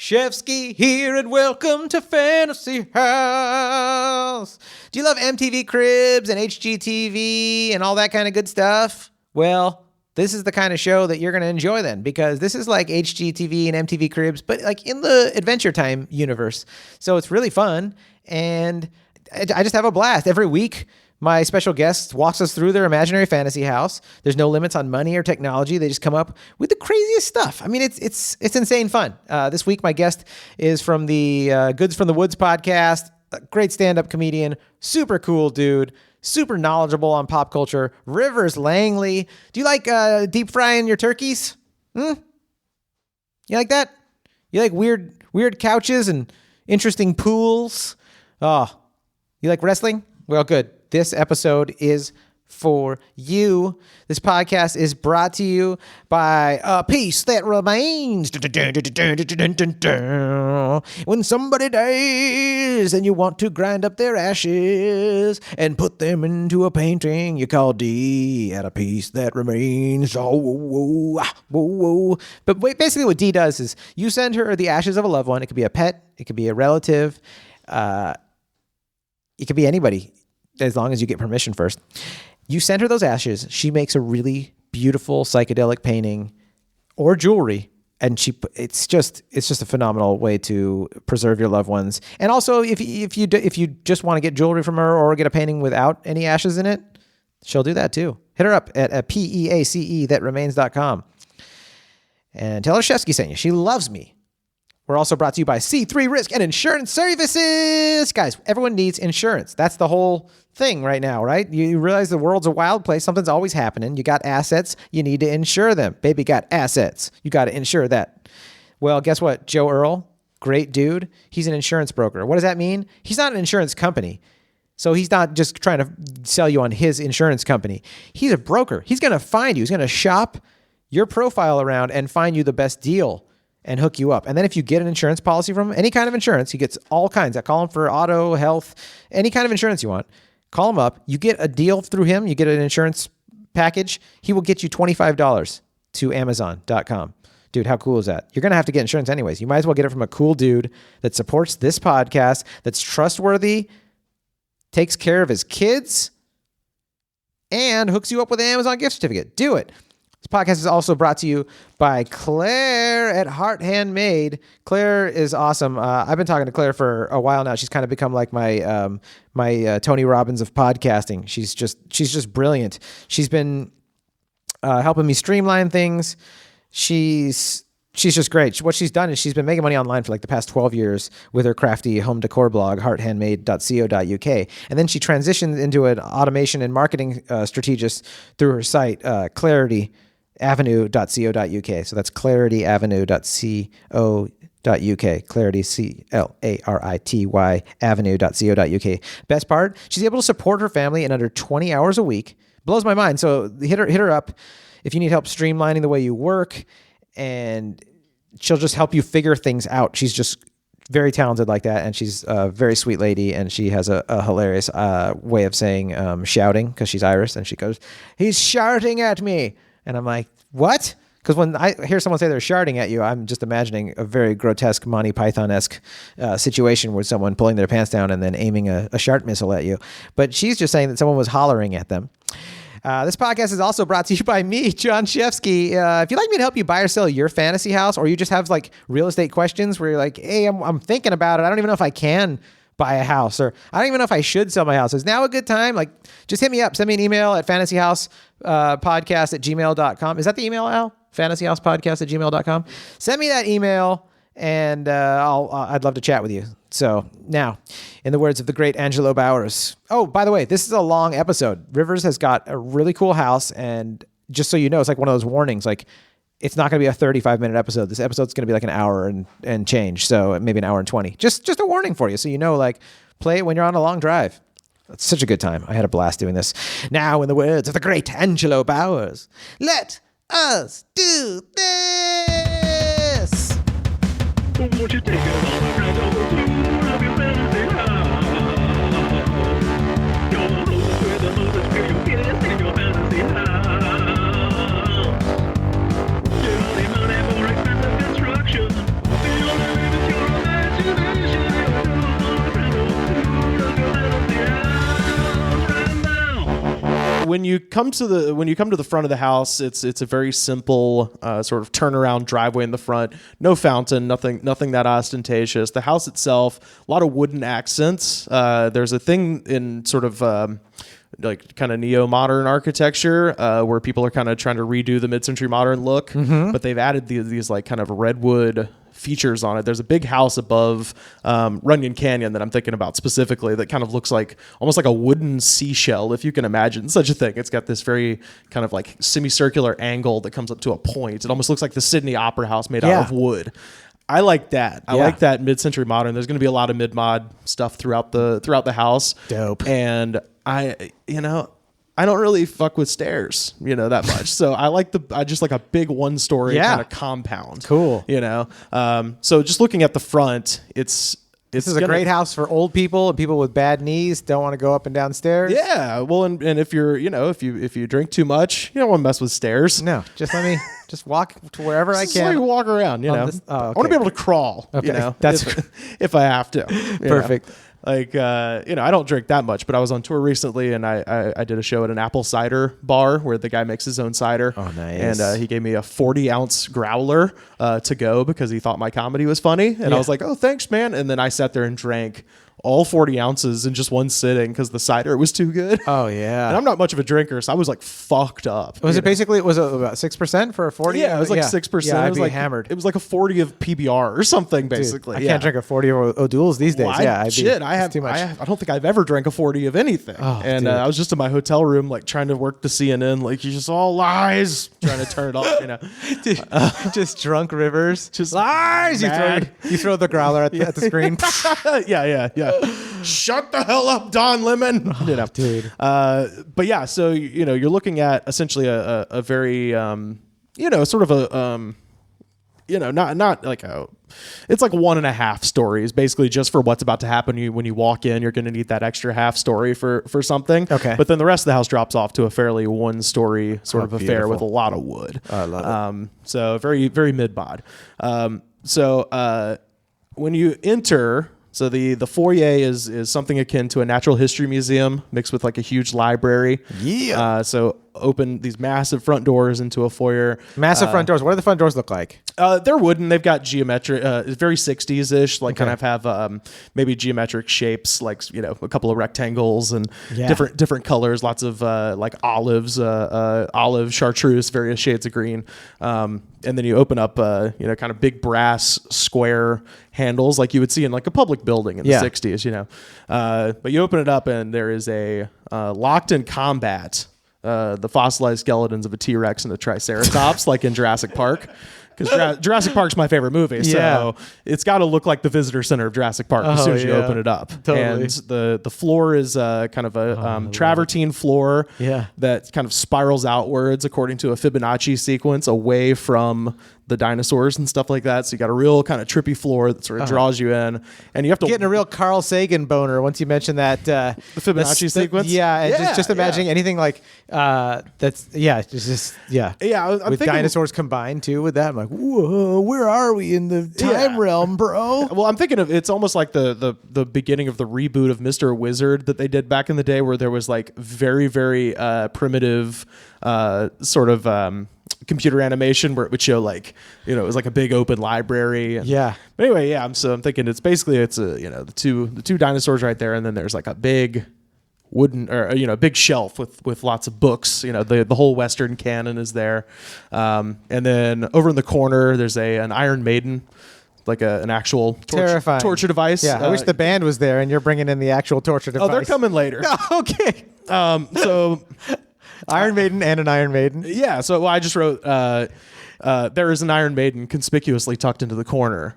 Shefsky here, and welcome to Fantasy House. Do you love MTV Cribs and HGTV and all that kind of good stuff? Well, this is the kind of show that you're going to enjoy then, because this is like HGTV and MTV Cribs, but like in the Adventure Time universe. So it's really fun, and I just have a blast. Every week, my special guest walks us through their imaginary fantasy house. There's no limits on money or technology. They just come up with the craziest stuff. I mean, it's insane fun. This week, my guest is from the Goods from the Woods podcast. A great stand-up comedian, super cool dude, super knowledgeable on pop culture. Rivers Langley. Do you like deep frying your turkeys? You like that? You like weird couches and interesting pools? Oh, you like wrestling? Well, good. This episode is for you. This podcast is brought to you by A Piece That Remains. When somebody dies and you want to grind up their ashes and put them into a painting you call D at A Piece That Remains. But basically what D does is you send her the ashes of a loved one. It could be a pet. It could be a relative. It could be anybody, as long as you get permission first. You send her those ashes. She makes a really beautiful psychedelic painting or jewelry, and it's just a phenomenal way to preserve your loved ones. And also, if you just want to get jewelry from her or get a painting without any ashes in it, she'll do that too. Hit her up at PEACE thatremains.com and tell her Shefsky sent you. She loves me. We're also brought to you by C3 Risk and Insurance Services. Guys, everyone needs insurance. That's the whole thing right now, right? You realize the world's a wild place. Something's always happening. You got assets. You need to insure them. Baby got assets. You got to insure that. Well, guess what? Joe Erle, great dude. He's an insurance broker. What does that mean? He's not an insurance company. So he's not just trying to sell you on his insurance company. He's a broker. He's going to find you. He's going to shop your profile around and find you the best deal and hook you up. And then if you get an insurance policy from him, any kind of insurance, he gets all kinds. I call him for auto, health, any kind of insurance you want. Call him up. You get a deal through him. You get an insurance package. He will get you $25 to Amazon.com. Dude, how cool is that? You're going to have to get insurance anyways. You might as well get it from a cool dude that supports this podcast, that's trustworthy, takes care of his kids, and hooks you up with an Amazon gift certificate. Do it. This podcast is also brought to you by Claire at Heart Handmade. Claire is awesome. I've been talking to Claire for a while now. She's kind of become like my Tony Robbins of podcasting. She's just brilliant. She's been helping me streamline things. She's just great. What she's done is she's been making money online for like the past 12 years with her crafty home decor blog, hearthandmade.co.uk. And then she transitioned into an automation and marketing strategist through her site, clarity.avenue.co.uk. So that's clarity.avenue.co.uk. Clarity, CLARITY, avenue.co.uk. Best part, she's able to support her family in under 20 hours a week. Blows my mind. So hit her up if you need help streamlining the way you work, and she'll just help you figure things out. She's just very talented like that, and she's a very sweet lady, and she has a hilarious way of saying shouting, because she's Irish, and she goes, "He's shouting at me." And I'm like, what? Because when I hear someone say they're shouting at you, I'm just imagining a very grotesque Monty Python-esque situation with someone pulling their pants down and then aiming a shart missile at you. But she's just saying that someone was hollering at them. This podcast is also brought to you by me, Jon Shefsky. If you'd like me to help you buy or sell your fantasy house, or you just have like real estate questions where you're like, hey, I'm thinking about it. I don't even know if I can buy a house, or I don't even know if I should sell my house. Is now a good time? Like, just hit me up. Send me an email at fantasyhousepodcast@gmail.com. Is that the email, Al? fantasyhousepodcast@gmail.com. Send me that email, and I'd love to chat with you. So now, in the words of the great Angelo Bowers. Oh, by the way, this is a long episode. Rivers has got a really cool house, and just so you know, it's like one of those warnings, like it's not going to be a 35-minute episode. This episode's going to be like an hour and change, so maybe an hour and 20. Just a warning for you, so you know, like, play it when you're on a long drive. It's such a good time. I had a blast doing this. Now, in the words of the great Angelo Bowers, let us do this! Won't you take it all around over to of your fantasy house? Your host with the most experience in your fantasy house. The only money for expensive construction. The only way to when you come to the front of the house, it's a very simple sort of turnaround driveway in the front. No fountain, nothing that ostentatious. The house itself, a lot of wooden accents. There's a thing in sort of like kind of neo-modern architecture where people are kind of trying to redo the mid-century modern look, but they've added these like kind of redwood features on it. There's a big house above Runyon Canyon that I'm thinking about specifically that kind of looks like almost like a wooden seashell, if you can imagine such a thing. It's got this very kind of like semicircular angle that comes up to a point. It almost looks like the Sydney Opera House made out of wood. I like that. I like that mid-century modern. There's going to be a lot of mid-mod stuff throughout the house. Dope. And I don't really fuck with stairs, that much. So I just like a big one-story kind of compound. Cool. So just looking at the front, this is a great house for old people and people with bad knees, don't want to go up and down stairs. Yeah. Well, and if you're, if you drink too much, you don't want to mess with stairs. No, just let me just walk to wherever I Just can. let me walk around, okay. I want to be able to crawl, That's if I have to. Perfect. Like, I don't drink that much, but I was on tour recently and I did a show at an apple cider bar where the guy makes his own cider. Oh, nice. And he gave me a 40-ounce growler to go because he thought my comedy was funny. And I was like, oh, thanks, man. And then I sat there and drank all 40 ounces in just one sitting because the cider was too good. Oh, yeah. And I'm not much of a drinker, so I was like fucked up. Was it basically, was it about 6% for a 40? Yeah, it was like 6%. Yeah, it was like hammered. It was like a 40 of PBR or something, basically. Dude, I can't drink a 40 of O'Doul's these days. Well, I have too much. I don't think I've ever drank a 40 of anything. Oh, and I was just in my hotel room, like trying to work the CNN, like you just all lies, trying to turn it off. Just drunk Rivers. Just lies. You throw the growler at the screen. yeah. Shut the hell up, Don Lemon. Dude. But yeah, so you're looking at essentially a very sort of a not like it's like 1.5 stories basically just for what's about to happen. When you walk in, you're going to need that extra half story for something. Okay. But then the rest of the house drops off to a fairly one-story sort of affair beautiful. with a lot of wood. I love it. So very, very mid-mod. So when you enter, so the foyer is something akin to a natural history museum mixed with like a huge library. Yeah. So open these massive front doors into a foyer. Massive front doors. What do the front doors look like? They're wooden. They've got geometric, very 60s-ish, like kind of have maybe geometric shapes, like, a couple of rectangles and different colors, lots of like olives, olive, chartreuse, various shades of green. And then you open up, kind of big brass square handles like you would see in like a public building in the 60s, But you open it up and there is a locked in combat, the fossilized skeletons of a T-Rex and a Triceratops, like in Jurassic Park. Because Jurassic Park's my favorite movie, so it's got to look like the visitor center of Jurassic Park as soon as you open it up. Totally. And the floor is kind of a travertine floor that kind of spirals outwards according to a Fibonacci sequence away from the dinosaurs and stuff like that. So you got a real kind of trippy floor that sort of draws you in, and you have to getting a real Carl Sagan boner once you mention that the Fibonacci sequence. Just imagining anything like that's I'm with thinking, dinosaurs combined too with that. I'm like, whoa, where are we in the time realm, bro? Well, I'm thinking of it's almost like the beginning of the reboot of Mr. Wizard that they did back in the day, where there was like very very primitive sort of computer animation where it would show like it was like a big open library. And, but anyway, I'm thinking it's the two dinosaurs right there, and then there's like a big wooden or big shelf with lots of books. The whole Western canon is there, and then over in the corner there's an Iron Maiden, like an actual torture device. Yeah, I wish the band was there, and you're bringing in the actual torture device. Oh, they're coming later. Okay. So. Iron Maiden and an Iron Maiden. Yeah, so I just wrote there is an Iron Maiden conspicuously tucked into the corner,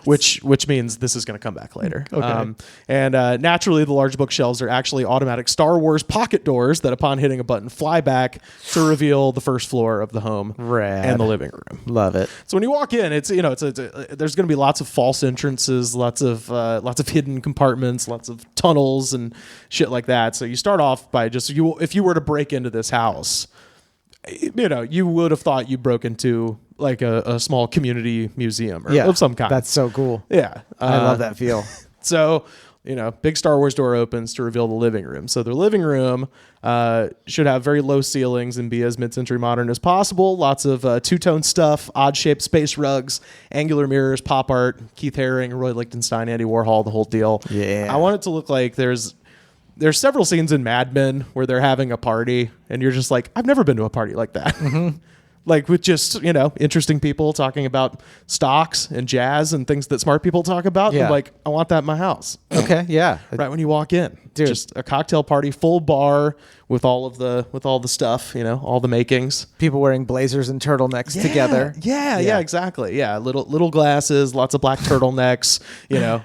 which means this is going to come back later. Okay. And naturally, the large bookshelves are actually automatic Star Wars pocket doors that, upon hitting a button, fly back to reveal the first floor of the home and the living room. Love it. So when you walk in, there's going to be lots of false entrances, lots of hidden compartments, lots of tunnels and shit like that. So you start off by if you were to break into this house, you would have thought you broke into like a small community museum of some kind. That's so cool. Yeah. I love that feel. So big Star Wars door opens to reveal the living room. So their living room should have very low ceilings and be as mid-century modern as possible. Lots of two-tone stuff, odd-shaped space rugs, angular mirrors, pop art, Keith Haring, Roy Lichtenstein, Andy Warhol, the whole deal. Yeah. I want it to look like there's several scenes in Mad Men where they're having a party, and you're just like, I've never been to a party like that. Like with just, interesting people talking about stocks and jazz and things that smart people talk about. Yeah. I'm like, I want that in my house. Okay, yeah. Right when you walk in. Dude. Just a cocktail party, full bar with all the stuff, all the makings. People wearing blazers and turtlenecks together. Yeah, exactly. Yeah, little glasses, lots of black turtlenecks,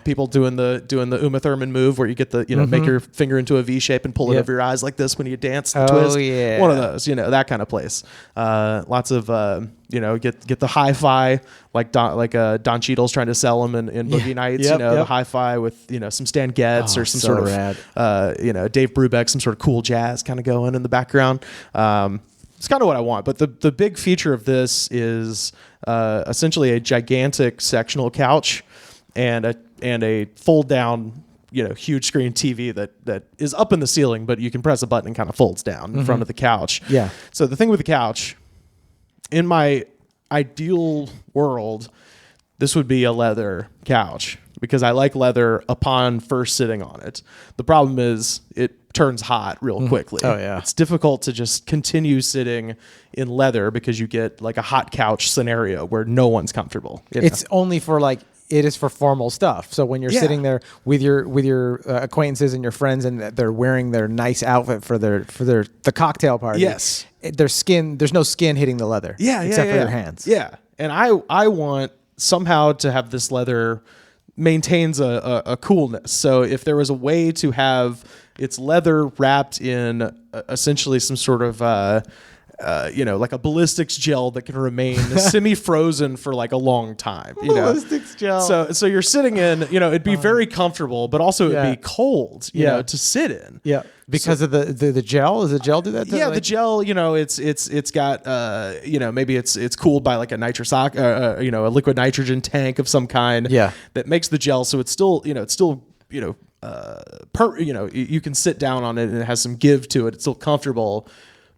people doing the Uma Thurman move where you get the, make your finger into a V shape and pull it over your eyes like this when you dance and twist. Yeah. One of those, that kind of place. Lots of get the hi-fi like Don Cheadle's trying to sell them in Boogie Nights, the hi-fi with some Stan Getz or some so sort of rad. Dave Brubeck, some sort of cool jazz kind of going in the background. It's kind of what I want, but the big feature of this is essentially a gigantic sectional couch and a fold down huge screen TV that is up in the ceiling, but you can press a button and kind of folds down in front of the couch. Yeah. So the thing with the couch, in my ideal world, this would be a leather couch because I like leather upon first sitting on it. The problem is it turns hot real quickly. Oh, yeah. It's difficult to just continue sitting in leather because you get like a hot couch scenario where no one's comfortable. It's only for it is for formal stuff. So when you're sitting there with your acquaintances and your friends and they're wearing their nice outfit for the cocktail party. Yes. There's no skin hitting the leather. Except for your hands. Yeah. And I want somehow to have this leather maintains a coolness. So if there was a way to have its leather wrapped in essentially some sort of like a ballistics gel that can remain semi-frozen for like a long time. Ballistics gel. So you're sitting in, it'd be very comfortable, but also it'd be cold, to sit in. Yeah. Because of the gel? Does the gel do that? The gel, it's got, maybe it's cooled by like a nitrous, a liquid nitrogen tank of some kind. Yeah. That makes the gel so it's still, you can sit down on it and it has some give to it. It's still comfortable.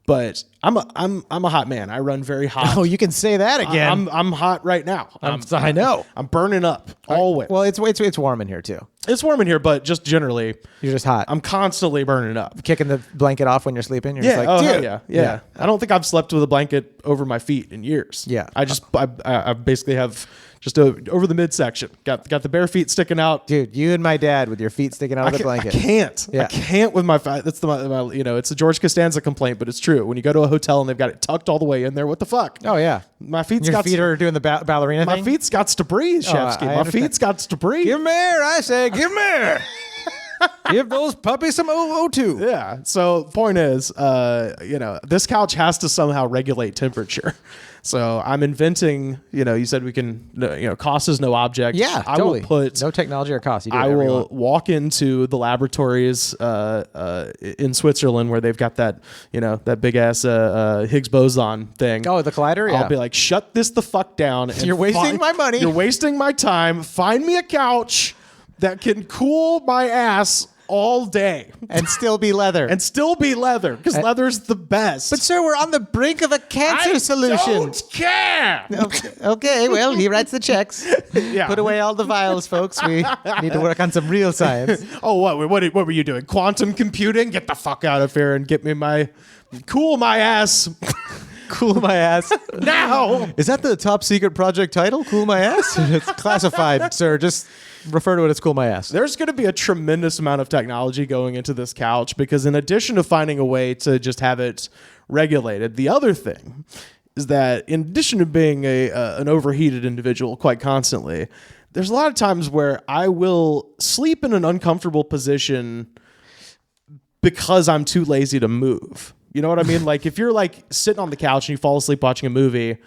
But I'm a hot man. I run very hot. Oh, you can say that again. I'm hot right now. I know. I'm burning up always. Well, it's warm in here too. It's warm in here, but just generally, you're just hot. I'm constantly burning up. Kicking the blanket off when you're sleeping. You're just like, dude. Yeah. I don't think I've slept with a blanket over my feet in years. Yeah. I basically have just over the midsection. Got the bare feet sticking out. Dude, you and my dad with your feet sticking out of the blanket. I can't. Yeah. I can't with my feet. That's it's a George Costanza complaint, but it's true. When you go to a hotel and they've got it tucked all the way in there, what the fuck? Oh yeah. My feet are doing the ballerina thing. My feet's got to breathe, Shefsky. My feet's got to breathe. Give me air, I say. Give me air. Give those puppies some O2. Yeah. So point is, this couch has to somehow regulate temperature. So I'm inventing, you said we can, cost is no object. Yeah, I totally. will put no technology or cost. I will walk into the laboratories in Switzerland where they've got that, that big ass Higgs boson thing. Oh, the collider? Yeah. I'll be like, shut this the fuck down. And you're wasting my money. You're wasting my time. Find me a couch that can cool my ass all day and still be leather because leather's the best. But sir, we're on the brink of a cancer solution. I don't care. Okay, well, he writes the checks. Yeah. Put away all the vials, folks. We need to work on some real science. Oh, what were you doing? Quantum computing? Get the fuck out of here and get me cool my ass. Cool my ass. Now. Is that the top secret project title? Cool my ass? It's classified, sir. Just refer to it as cool my ass. There's going to be a tremendous amount of technology going into this couch because in addition to finding a way to just have it regulated, the other thing is that in addition to being an overheated individual quite constantly, there's a lot of times where I will sleep in an uncomfortable position because I'm too lazy to move. You know what I mean? Like if you're like sitting on the couch and you fall asleep watching a movie,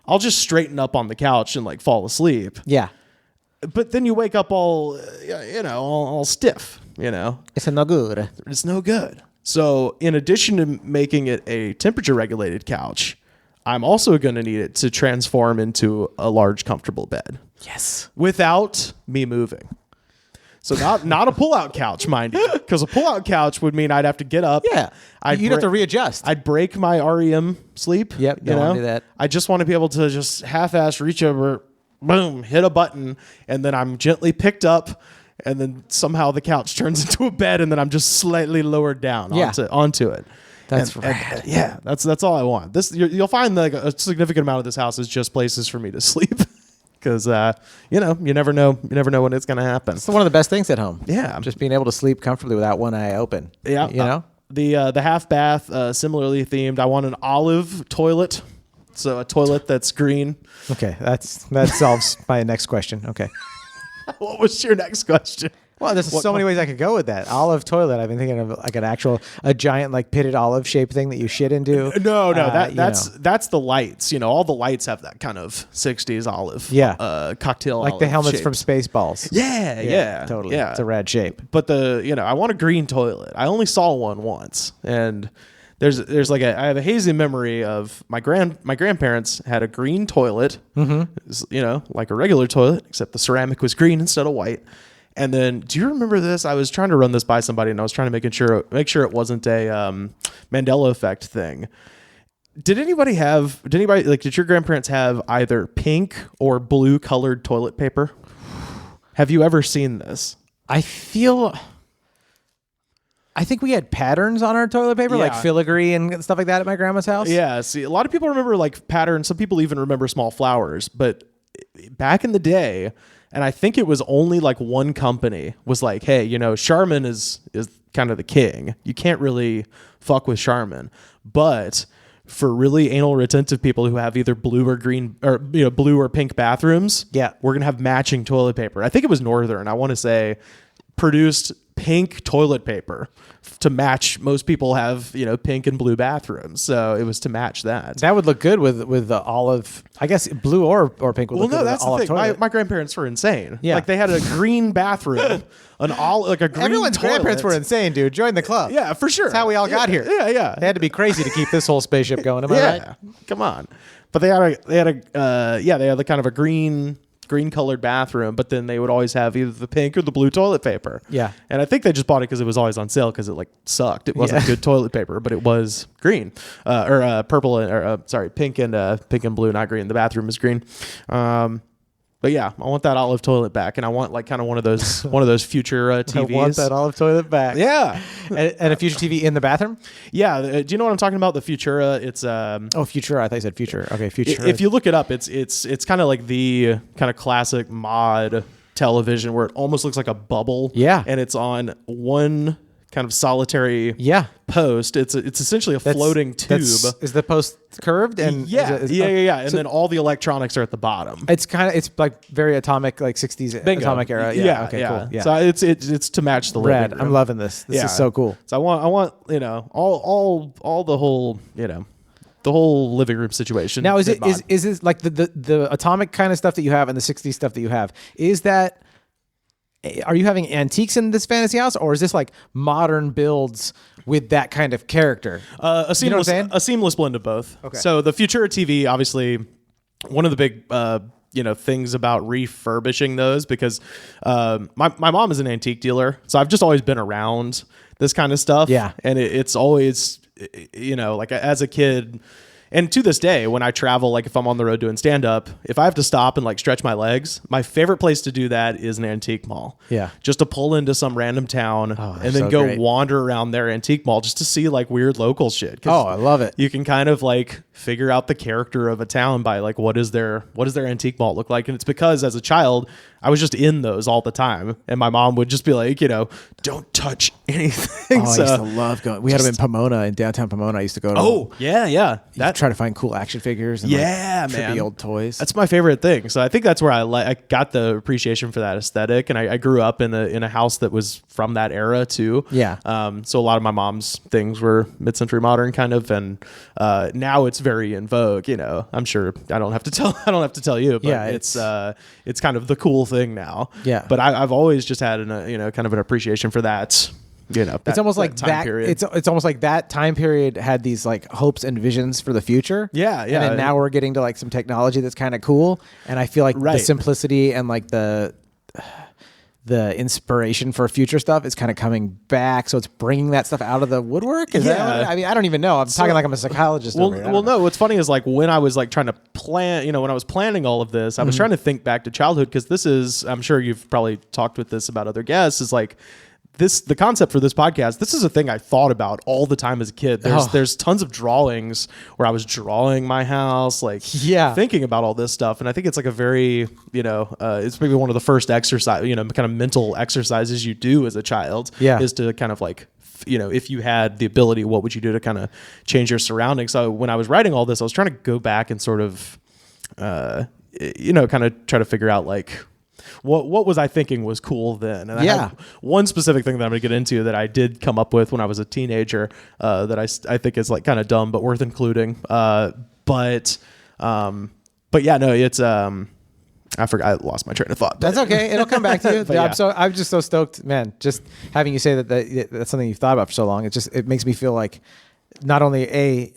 I'll just straighten up on the couch and like fall asleep. Yeah. But then you wake up all stiff, It's no good. It's no good. So in addition to making it a temperature regulated couch, I'm also going to need it to transform into a large, comfortable bed. Yes. Without me moving. So not a pull-out couch, mind you, because a pull-out couch would mean I'd have to get up. Yeah. You'd have to readjust. I'd break my REM sleep. Yep, don't wanna do that. I just want to be able to just half-ass reach over, boom, hit a button, and then I'm gently picked up, and then somehow the couch turns into a bed, and then I'm just slightly lowered down onto it. That's and, yeah, that's all I want. You'll find like a significant amount of this house is just places for me to sleep. Because you never know when it's gonna happen. It's one of the best things at home. Yeah, just being able to sleep comfortably without one eye open. Yeah, you know the half bath, similarly themed. I want an olive toilet, so a toilet that's green. Okay, that solves my next question. Okay, what was your next question? Well, there's so many ways I could go with that. Olive toilet. I've been thinking of like a giant like pitted olive shaped thing that you shit into. No, that's the lights. All the lights have that kind of 60s olive. Yeah. Cocktail like olive the helmets shape. from Spaceballs. Yeah, totally. Yeah. It's a rad shape. But I want a green toilet. I only saw one once, and there's like I have a hazy memory of my grandparents had a green toilet. Mm-hmm. Like a regular toilet, except the ceramic was green instead of white. And then, do you remember this? I was trying to run this by somebody, and I was trying to make sure it wasn't a Mandela effect thing. Did your grandparents have either pink or blue colored toilet paper? Have you ever seen this? I think we had patterns on our toilet paper, like filigree and stuff like that at my grandma's house. Yeah. See, a lot of people remember like patterns. Some people even remember small flowers. But back in the day, and I think it was only like one company was like, hey, Charmin is kind of the king. You can't really fuck with Charmin. But for really anal retentive people who have either blue or green or blue or pink bathrooms, we're gonna have matching toilet paper. I think it was Northern. I want to say produced pink toilet paper to match. Most people have pink and blue bathrooms, so it was to match that. That would look good with the olive. I guess blue or pink would look good. Well, no, that's the thing. Toilet. My grandparents were insane. Yeah, like they had a green bathroom, a green. Everyone's toilet. grandparents were insane, dude. Join the club. Yeah, for sure. That's how we all got here. Yeah. They had to be crazy to keep this whole spaceship going. Am I right? Come on. But they had a kind of a green colored bathroom, but then they would always have either the pink or the blue toilet paper. Yeah. And I think they just bought it because it was always on sale because it like sucked. It wasn't good toilet paper, but it was green or purple pink and blue, not green. The bathroom is green. But yeah, I want that olive toilet back, and I want like kind of one of those future TVs. I want that olive toilet back. Yeah, and a future TV in the bathroom. Yeah, do you know what I'm talking about? The Futura. It's Futura. I thought you said future. Okay, Futura. If you look it up, it's kind of like the kind of classic mod television where it almost looks like a bubble. Yeah, and it's on one kind of solitary post. It's essentially a floating tube. Is the post curved? And yeah. And then all the electronics are at the bottom. It's like very atomic, like 60s Bingo. atomic era. Yeah. Okay. Cool. Yeah. So it's to match the Rad. living room. I'm loving this. This is so cool. So I want all the whole the whole living room situation. Now is this like the atomic kind of stuff that you have and the 60s stuff that you have? Is that? Are you having antiques in this fantasy house, or is this like modern builds with that kind of character? A seamless blend of both. Okay. So the Futura TV, obviously, one of the big things about refurbishing those, because my mom is an antique dealer, so I've just always been around this kind of stuff. Yeah, and it's always like as a kid. And to this day, when I travel, like if I'm on the road doing stand-up, if I have to stop and like stretch my legs, my favorite place to do that is an antique mall. Yeah. Just to pull into some random town and then go wander around their antique mall just to see like weird local shit. Oh, I love it. You can kind of like figure out the character of a town by like what does their antique mall look like? And it's because as a child, I was just in those all the time. And my mom would just be like, don't touch anything. Oh, I used to love going. We had them in Pomona, in downtown Pomona. I used to go to. Oh, yeah. Try to find cool action figures and trippy old toys. That's my favorite thing. So I think that's where I got the appreciation for that aesthetic, and I grew up in a house that was from that era too. Yeah. So a lot of my mom's things were mid-century modern kind of, and now it's very in vogue. I'm sure I don't have to tell you, but it's kind of the cool thing now. Yeah. But I've always just had kind of an appreciation for that. It's almost like that period. It's almost like that time period had these like hopes and visions for the future. Yeah. And then now we're getting to like some technology that's kind of cool. And I feel like the simplicity and like the the inspiration for future stuff is kind of coming back. So it's bringing that stuff out of the woodwork. Is that what I mean, I don't even know. I'm talking like I'm a psychologist. Well, over here. no. What's funny is like when I was like trying to plan, when I was planning all of this, I was trying to think back to childhood because this is, I'm sure you've probably talked with this about other guests, is like the concept for this podcast. This is a thing I thought about all the time as a kid. There's tons of drawings where I was drawing my house, like thinking about all this stuff. And I think it's like a very, it's maybe one of the first exercise, kind of mental exercises you do as a child is to kind of like, if you had the ability, what would you do to kind of change your surroundings? So when I was writing all this, I was trying to go back and sort of, kind of try to figure out like, what was I thinking was cool then? And I had one specific thing that I'm going to get into that I did come up with when I was a teenager that I think is like kind of dumb but worth including. But yeah, no, it's I forgot. I lost my train of thought. That's okay. It'll come back to you. I'm just so stoked, man. Just having you say that's something you've thought about for so long. It makes me feel like not only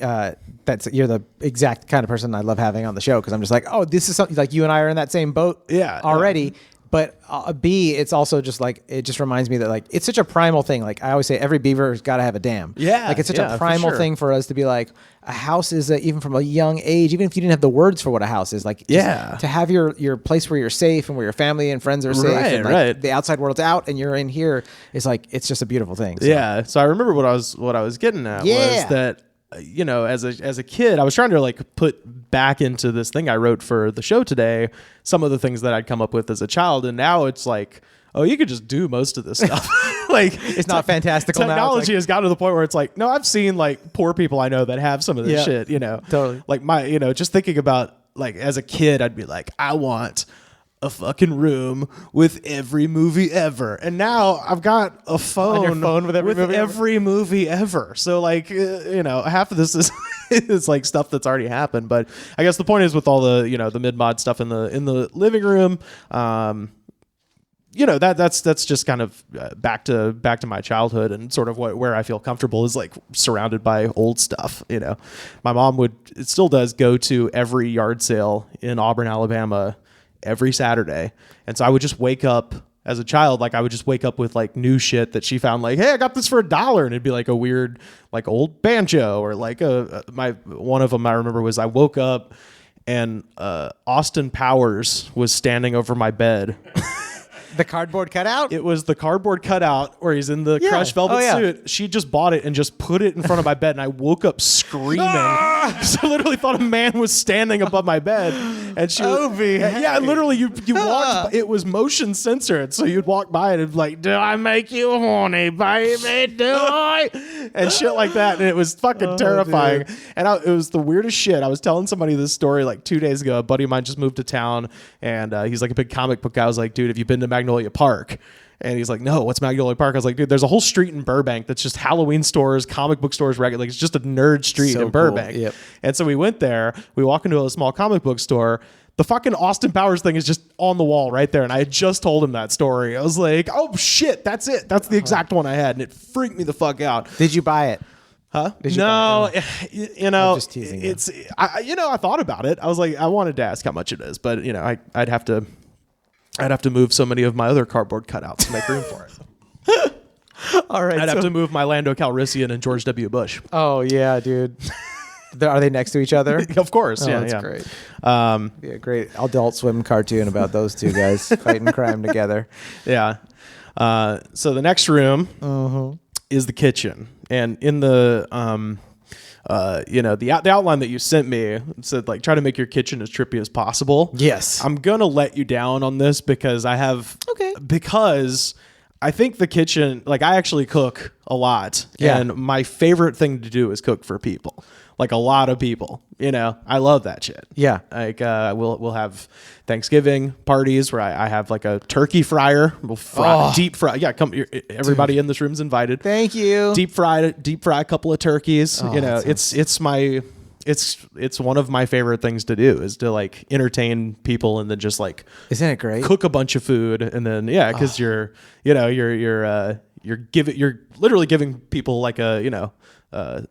that's you're the exact kind of person I love having on the show because I'm just like, oh, this is something like you and I are in that same boat already. But B, it's also just like, it just reminds me that like, it's such a primal thing. Like I always say, every beaver's got to have a dam. Yeah. Like it's such a primal thing for us to be like, a house is even from a young age, even if you didn't have the words for what a house is, like to have your place where you're safe and where your family and friends are safe. And like the outside world's out and you're in here is like, it's just a beautiful thing. So. Yeah. So I remember what I was getting at was that, as a kid, I was trying to like put back into this thing I wrote for the show today, some of the things that I'd come up with as a child. And now it's like, oh, you could just do most of this stuff. Like it's not fantastical. Technology has gotten to the point where it's like, no, I've seen like poor people I know that have some of this shit, Totally. Like just thinking about like as a kid, I'd be like, I want a fucking room with every movie ever. And now I've got a phone, on your phone with every movie ever. So like, half of this is like stuff that's already happened. But I guess the point is with all the, the mid-mod stuff in the living room, that's just kind of back to my childhood and sort of where I feel comfortable is like surrounded by old stuff. My mom it still does go to every yard sale in Auburn, Alabama every Saturday. And so I would just wake up as a child, like I would just wake up with like new shit that she found, like, hey, I got this for $1. And it'd be like a weird, like old banjo or like one of them I remember was I woke up and Austin Powers was standing over my bed. The cardboard cutout? It was the cardboard cutout where he's in the crushed velvet suit. She just bought it and just put it in front of my bed, and I woke up screaming. So I literally thought a man was standing above my bed. And she literally you walked, it was motion censored. So you'd walk by and it'd be like, do I make you horny, baby? Do I? And shit like that. And it was fucking terrifying. Dude. And it was the weirdest shit. I was telling somebody this story like 2 days ago. A buddy of mine just moved to town, and he's like a big comic book guy. I was like, dude, have you been to Magnolia Park? And he's like, no, what's Magnolia Park? I was like, dude, there's a whole street in Burbank that's just Halloween stores, comic book stores, like it's just a nerd street in Burbank. Cool. Yep. And so we went there, we walk into a small comic book store. The fucking Austin Powers thing is just on the wall right there. And I had just told him that story. I was like, oh shit, that's it. That's the exact one I had. And it freaked me the fuck out. Did you buy it? Huh? No, I'm just teasing you. I thought about it. I was like, I wanted to ask how much it is, but I'd have to move so many of my other cardboard cutouts to make room for it. All right. I'd have to move my Lando Calrissian and George W. Bush. Oh, yeah, dude. Are they next to each other? Of course. That's great. Yeah, great Adult Swim cartoon about those two guys fighting crime together. Yeah. So the next room is the kitchen. And in the... the outline that you sent me said like try to make your kitchen as trippy as possible. Yes. I'm gonna let you down on this because because I think the kitchen, like I actually cook a lot. Yeah. And my favorite thing to do is cook for people. Like a lot of people, I love that shit. Yeah. Like we'll have Thanksgiving parties where I have like a turkey fryer. We'll deep fry. Yeah, come. Everybody in this room's invited. Thank you. Deep fry a couple of turkeys. It's one of my favorite things to do is to like entertain people and then just like, isn't it great? Cook a bunch of food and then because you're literally giving people like a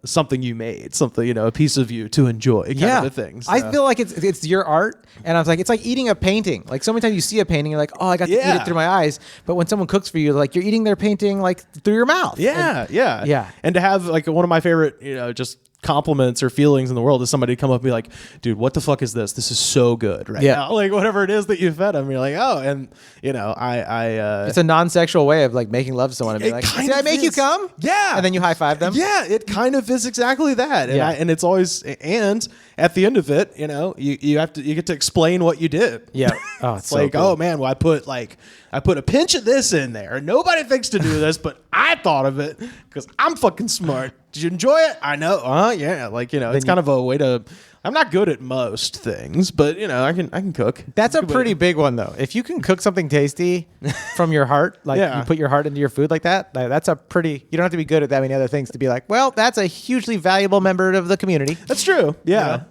something you made, something, a piece of you to enjoy kind of a thing. So. I feel like it's your art, and I was like, it's like eating a painting. Like so many times you see a painting, you're like, oh, I got to eat it through my eyes. But when someone cooks for you, like you're eating their painting like through your mouth. Yeah. And to have like one of my favorite, just compliments or feelings in the world is somebody come up and be like, dude, what the fuck is this? This is so good right now. Like whatever it is that you fed them, you're like, oh, and it's a non-sexual way of like making love to someone and be like, did I make you come? Yeah. And then you high five them. Yeah, it kind of is exactly that. And and it's always, and at the end of it, you get to explain what you did. Yeah. Oh, it's so like, cool. Oh man, well I put a pinch of this in there. Nobody thinks to do this, but I thought of it because I'm fucking smart. Did you enjoy it? I know. Yeah. Like, it's kind of a way to. I'm not good at most things, but I can cook. That's a pretty big one though. If you can cook something tasty from your heart, like you put your heart into your food like that, that's a pretty. You don't have to be good at that many other things to be like, well, that's a hugely valuable member of the community. That's true. Yeah.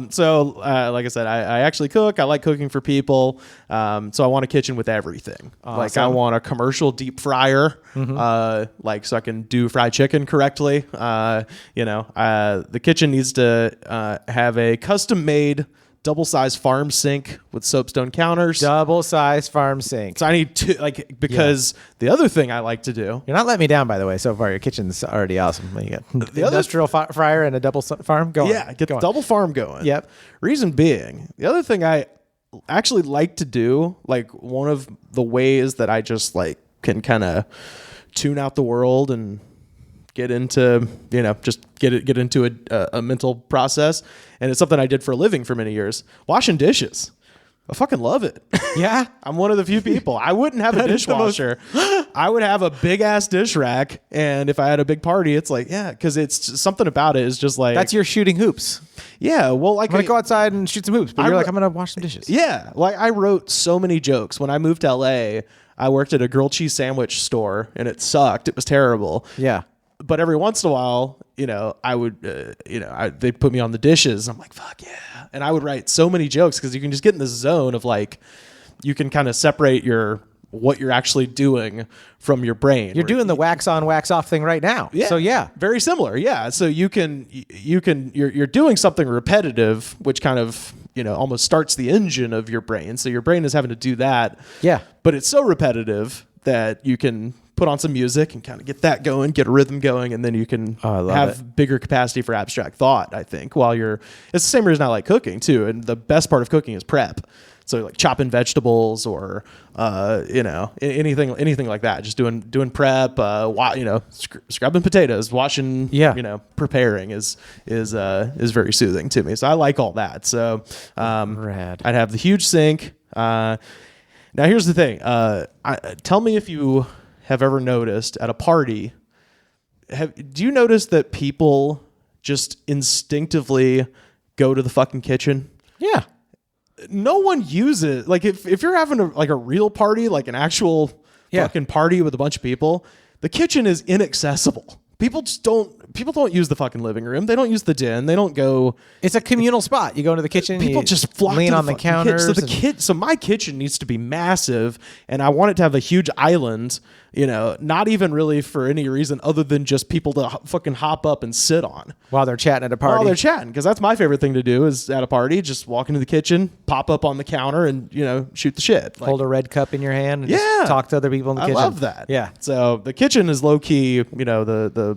So like I said, I actually cook. I like cooking for people. So I want a kitchen with everything. Awesome. Like I want a commercial deep fryer, like so I can do fried chicken correctly. The kitchen needs to have a custom-made double-sized farm sink with soapstone counters. Double-sized farm sink. So I need two, because the other thing I like to do. You're not letting me down, by the way. So far, your kitchen's already awesome. You got the industrial fryer and a double farm going. Yeah, get the double farm going. Yep. Reason being, the other thing I actually like to do, like one of the ways that I just like can kind of tune out the world and get into, just get into a mental process. And it's something I did for a living for many years. Washing dishes. I fucking love it. Yeah. I'm one of the few people. I wouldn't have a dishwasher. I would have a big ass dish rack. And if I had a big party, it's like, because it's something about it is just like. That's your shooting hoops. Yeah. Well, like. I'm going to go outside and shoot some hoops. But you're like, I'm going to wash some dishes. Yeah. Like I wrote so many jokes. When I moved to LA, I worked at a grilled cheese sandwich store and it sucked. It was terrible. Yeah. But every once in a while, I would, they'd put me on the dishes. I'm like, fuck yeah. And I would write so many jokes because you can just get in this zone of like, you can kind of separate what you're actually doing from your brain. You're doing the wax on, wax off thing right now. Yeah. So yeah. Very similar. Yeah. So you're doing something repetitive, which kind of, almost starts the engine of your brain. So your brain is having to do that. Yeah. But it's so repetitive that you can put on some music and kind of get that going, get a rhythm going, and then you can have bigger capacity for abstract thought, I think, it's the same reason I like cooking too. And the best part of cooking is prep. So like chopping vegetables or, anything like that, just doing prep, scrubbing potatoes, washing, preparing is very soothing to me. So I like all that. So, Rad. I'd have the huge sink. Now here's the thing. Tell me if you have ever noticed at a party, do you notice that people just instinctively go to the fucking kitchen? Yeah. No one uses, like if you're having a real party, like an actual fucking party with a bunch of people, the kitchen is inaccessible. People don't use the fucking living room. They don't use the den. They don't go. It's a communal spot. You go into the kitchen. People just flock lean to on the counters. So my kitchen needs to be massive, and I want it to have a huge island. Not even really for any reason other than just people to fucking hop up and sit on while they're chatting at a party. While they're chatting, because that's my favorite thing to do is at a party, just walk into the kitchen, pop up on the counter, and shoot the shit. Hold a red cup in your hand and just talk to other people in the kitchen. I love that. Yeah. So the kitchen is low key. The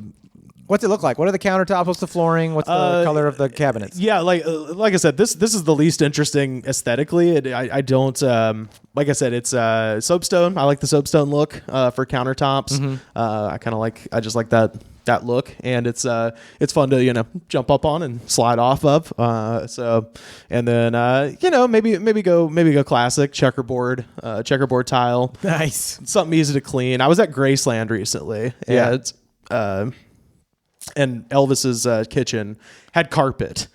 What's it look like? What are the countertops? What's the flooring? What's the color of the cabinets? Yeah, like I said, this is the least interesting aesthetically. I don't like I said, it's soapstone. I like the soapstone look for countertops. Mm-hmm. I just like that look, and it's fun to jump up on and slide off of. And then maybe go classic checkerboard tile. Nice, something easy to clean. I was at Graceland recently. And Elvis's kitchen had carpet.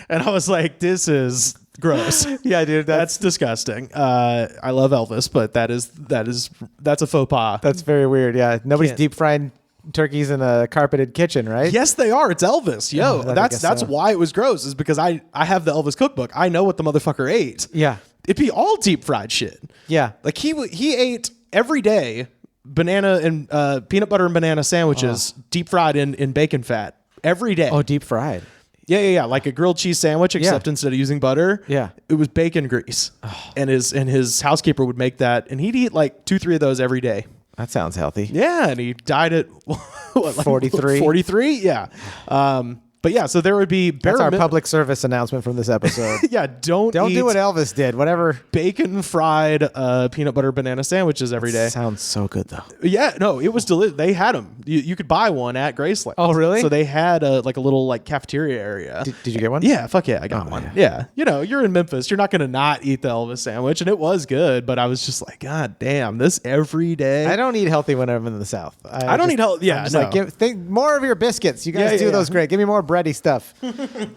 And I was like, this is gross. Yeah, dude, that's disgusting. I love Elvis, but that's a faux pas. That's very weird. Yeah. Nobody's deep frying turkeys in a carpeted kitchen, right? Yes, they are. It's Elvis. Yo, that's why it was gross, is because I have the Elvis cookbook. I know what the motherfucker ate. Yeah. It'd be all deep fried shit. Yeah. Like he ate every day banana and peanut butter and banana sandwiches deep fried in bacon fat every day. Oh, deep fried. Yeah. Like a grilled cheese sandwich, except instead of using butter, it was bacon grease. And his housekeeper would make that, and he'd eat like 2-3 of those every day. That sounds healthy. Yeah, and he died at what, like 43? 43, yeah. But yeah, so there would be That's our public service announcement from this episode. Yeah, don't do eat what Elvis did. Whatever. bacon fried peanut butter banana sandwiches every day. Sounds so good though. Yeah, no, it was delicious. They had them. You could buy one at Graceland. Oh, really? So they had a little like cafeteria area. Did you get one? Yeah, fuck yeah, I got one. Yeah, you're in Memphis. You're not gonna not eat the Elvis sandwich, and it was good. But I was just like, God damn, this every day. I don't eat healthy when I'm in the South. I don't eat healthy. Yeah, no. Like, think more of your biscuits. You guys do those great. Give me more bready stuff.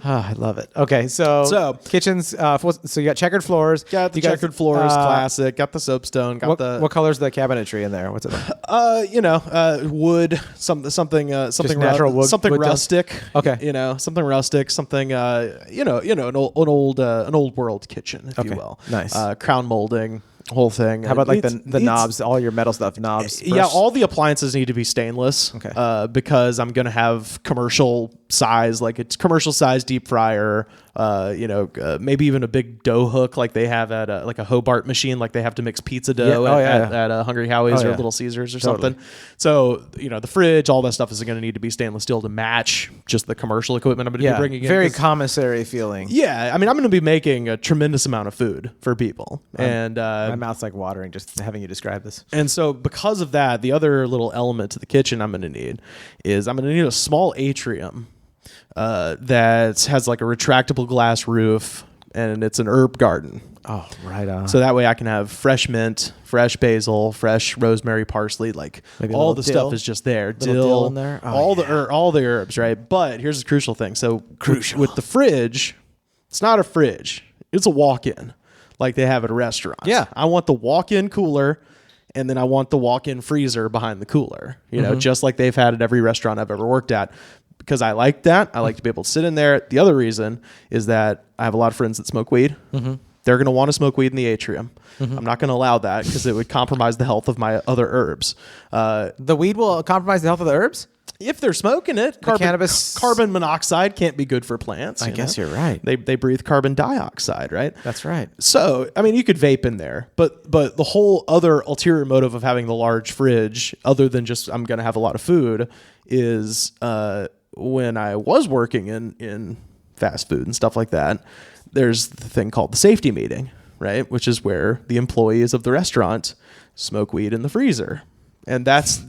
I love it. Okay, so kitchens. So you got checkered floors. Got the checkered floors, classic. Got the soapstone. Got what color's the cabinetry in there? What's it like? Wood. Something natural wood. Something wood rustic. Dust? Okay. Something rustic. Something an old world kitchen, if you will. Nice. Crown molding. Whole thing. How about like the knobs, all your metal stuff, knobs? Yeah, all the appliances need to be stainless. Okay. Because I'm gonna have commercial size, like it's commercial size deep fryer. Maybe even a big dough hook like they have at like a Hobart machine, like they have to mix pizza dough at Hungry Howie's or Little Caesars or something. So the fridge, all that stuff is going to need to be stainless steel to match just the commercial equipment I'm going to be bringing in. Very commissary feeling. Yeah, I mean I'm going to be making a tremendous amount of food for people, and my mouth's like watering just having you describe this. And so because of that, the other little element to the kitchen I'm going to need is I'm going to need a small atrium. That has like a retractable glass roof, and it's an herb garden. Oh, right on. So that way I can have fresh mint, fresh basil, fresh rosemary, parsley, like maybe all the dill. Stuff is just there. Dill in there. Oh, all the herbs, right? But here's the crucial thing. So with the fridge, it's not a fridge. It's a walk-in, like they have at a restaurant. Yeah. I want the walk-in cooler, and then I want the walk-in freezer behind the cooler. Just like they've had at every restaurant I've ever worked at. Because I like that. I like to be able to sit in there. The other reason is that I have a lot of friends that smoke weed. Mm-hmm. They're going to want to smoke weed in the atrium. Mm-hmm. I'm not going to allow that because it would compromise the health of my other herbs. The weed will compromise the health of the herbs? If they're smoking it, carbon monoxide can't be good for plants. I guess you're right. They breathe carbon dioxide, right? That's right. So, I mean, you could vape in there, but the whole other ulterior motive of having the large fridge, other than just I'm going to have a lot of food, is when I was working in fast food and stuff like that, there's the thing called the safety meeting, right? Which is where the employees of the restaurant smoke weed in the freezer. And so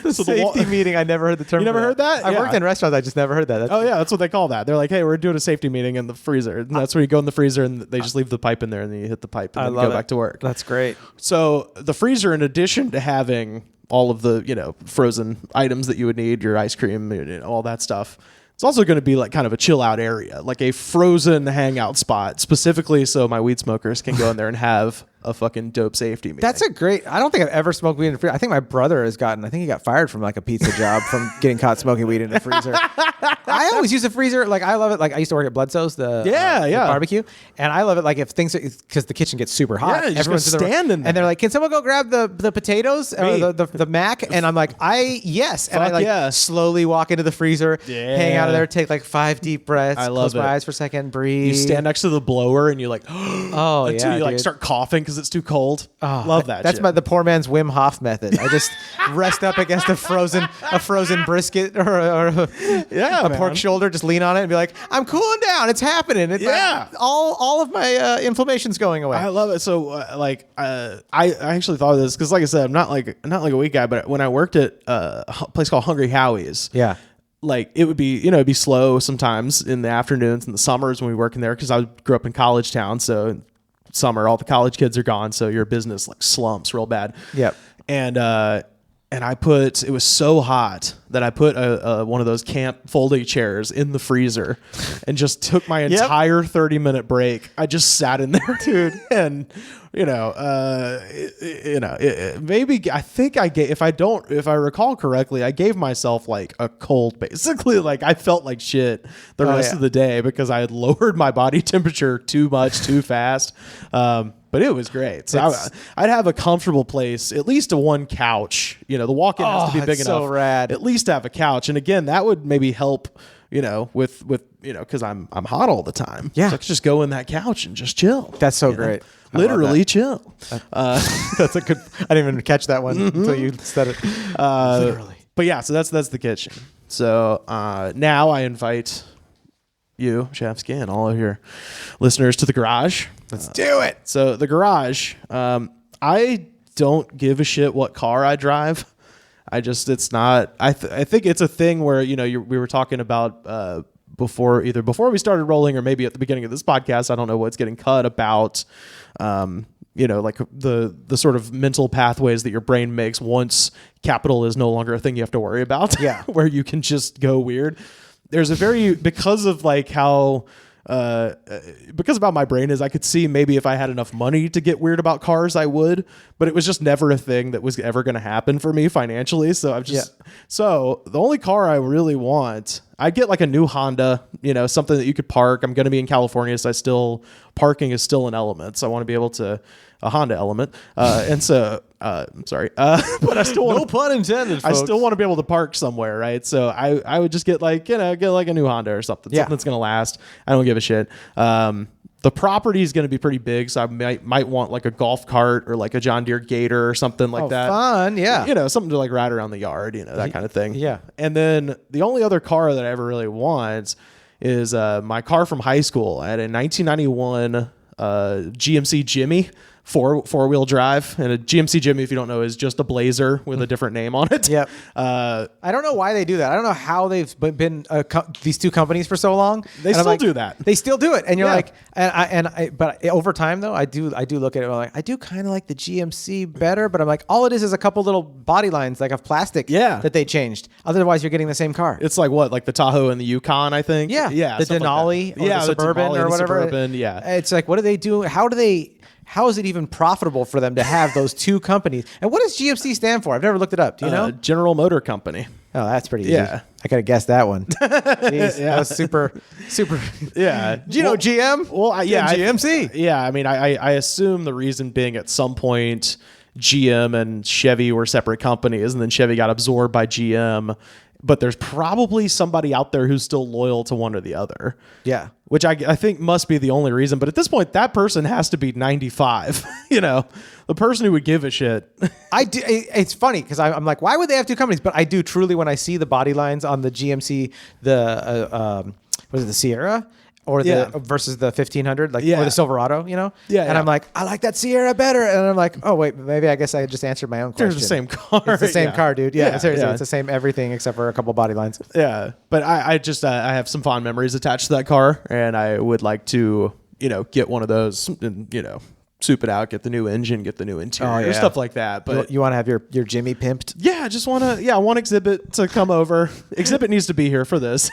the safety meeting. I never heard the term. You never heard that? I worked in restaurants. I just never heard that. That's what they call that. They're like, hey, we're doing a safety meeting in the freezer. And that's where you go in the freezer and they just leave the pipe in there and then you hit the pipe and then you go back to work. That's great. So the freezer, in addition to having all of the frozen items that you would need, your ice cream, all that stuff, it's also going to be like kind of a chill out area, like a frozen hangout spot, specifically so my weed smokers can go in there and have a fucking dope safety meeting. That's a great. I don't think I've ever smoked weed in the freezer. I think my brother has gotten. I think he got fired from like a pizza job from getting caught smoking weed in the freezer. I always use the freezer. Like I love it. Like I used to work at Bloodso's, the barbecue, and I love it. Like if things because the kitchen gets super hot, everyone's standing there, and they're like, "Can someone go grab the potatoes or the mac?" And I'm like, yes, and I slowly walk into the freezer, hang out of there, take like 5 deep breaths, close my eyes for a second, breathe. You stand next to the blower and you like, until you like start coughing because it's too cold. Oh, love that. That's the poor man's Wim Hof method. I just rest up against a frozen brisket or a pork shoulder, just lean on it and be like, I'm cooling down. It's happening. All of my inflammation's going away. I love it. So I actually thought of this because, like I said, I'm not like a weed guy, but when I worked at a place called Hungry Howie's, like it would be, it'd be slow sometimes in the afternoons and the summers when we work in there because I grew up in college town, so summer all the college kids are gone, so your business like slumps real bad. Yep. And it was so hot that I put one of those camp folding chairs in the freezer and just took my entire 30-minute break. I just sat in there, dude. And, maybe I think if I recall correctly, I gave myself like a cold, basically. Like I felt like shit the rest of the day because I had lowered my body temperature too much, too fast. But it was great. So I'd have a comfortable place, at least one couch. The walk-in has to be big enough. So rad. At least to have a couch. And again, that would maybe help, with because I'm hot all the time. Yeah. So I could just go in that couch and just chill. That's so great. Literally chill. That's a good. I didn't even catch that one until you said it. Literally. But yeah, so that's the kitchen. So now I invite you, Shefsky, and all of your listeners to the garage. Let's do it. So the garage, I don't give a shit what car I drive. It's not. I think it's a thing where we were talking about before we started rolling, or maybe at the beginning of this podcast. I don't know what's getting cut about. Like the sort of mental pathways that your brain makes once capital is no longer a thing you have to worry about. Yeah, where you can just go weird. There's because of like how. Because about my brain is I could see maybe if I had enough money to get weird about cars, I would, but it was just never a thing that was ever going to happen for me financially. So so the only car I really want, I'd get like a new Honda, something that you could park. I'm going to be in California. So parking is still an element. So I want to be able to a Honda Element. And so, I'm sorry, but I still want no pun intended, folks. I still want to be able to park somewhere. Right. So I would just get like a new Honda or something, something that's going to last. I don't give a shit. The property is going to be pretty big. So I might want like a golf cart or like a John Deere Gator or something like that. Fun. Yeah. Something to like ride around the yard, that kind of thing. Yeah. And then the only other car that I ever really want is my car from high school. I had a 1991 GMC Jimmy. Four-wheel drive, and a GMC Jimmy, if you don't know, is just a Blazer with a different name on it. Yep. I don't know why they do that. I don't know how they've been these two companies for so long. They still do that. They still do it, and you're but over time though, I do look at it like I do kind of like the GMC better, but I'm like all it is a couple little body lines like of plastic that they changed. Otherwise, you're getting the same car. It's like what, like the Tahoe and the Yukon, I think. Yeah. The Denali, like or the Suburban, or whatever. Suburban, yeah. It's like what do they do? How is it even profitable for them to have those two companies? And what does GMC stand for? I've never looked it up. Do you know? General Motor Company. Oh, that's pretty easy. Yeah. I could have guessed that one. Jeez, that was super. Yeah. Do you know GM? Well, GMC. Yeah. I mean, I assume the reason being at some point GM and Chevy were separate companies, and then Chevy got absorbed by GM. But there's probably somebody out there who's still loyal to one or the other. Yeah. Which I think must be the only reason. But at this point, that person has to be 95. The person who would give a shit. It's funny because I'm like, why would they have two companies? But I do truly, when I see the body lines on the GMC, was it the Sierra? Or versus the 1500, or the Silverado, And I'm like, I like that Sierra better. And I'm like, oh wait, maybe I guess I just answered my own question. They're the same car. It's the same car, dude. Yeah, seriously, it's the same everything except for a couple body lines. Yeah, but I just I have some fond memories attached to that car, and I would like to get one of those and soup it out, get the new engine, get the new interior, stuff like that. But you want to have your Jimmy pimped? Yeah, I just want to. I want Exhibit to come over. Exhibit needs to be here for this.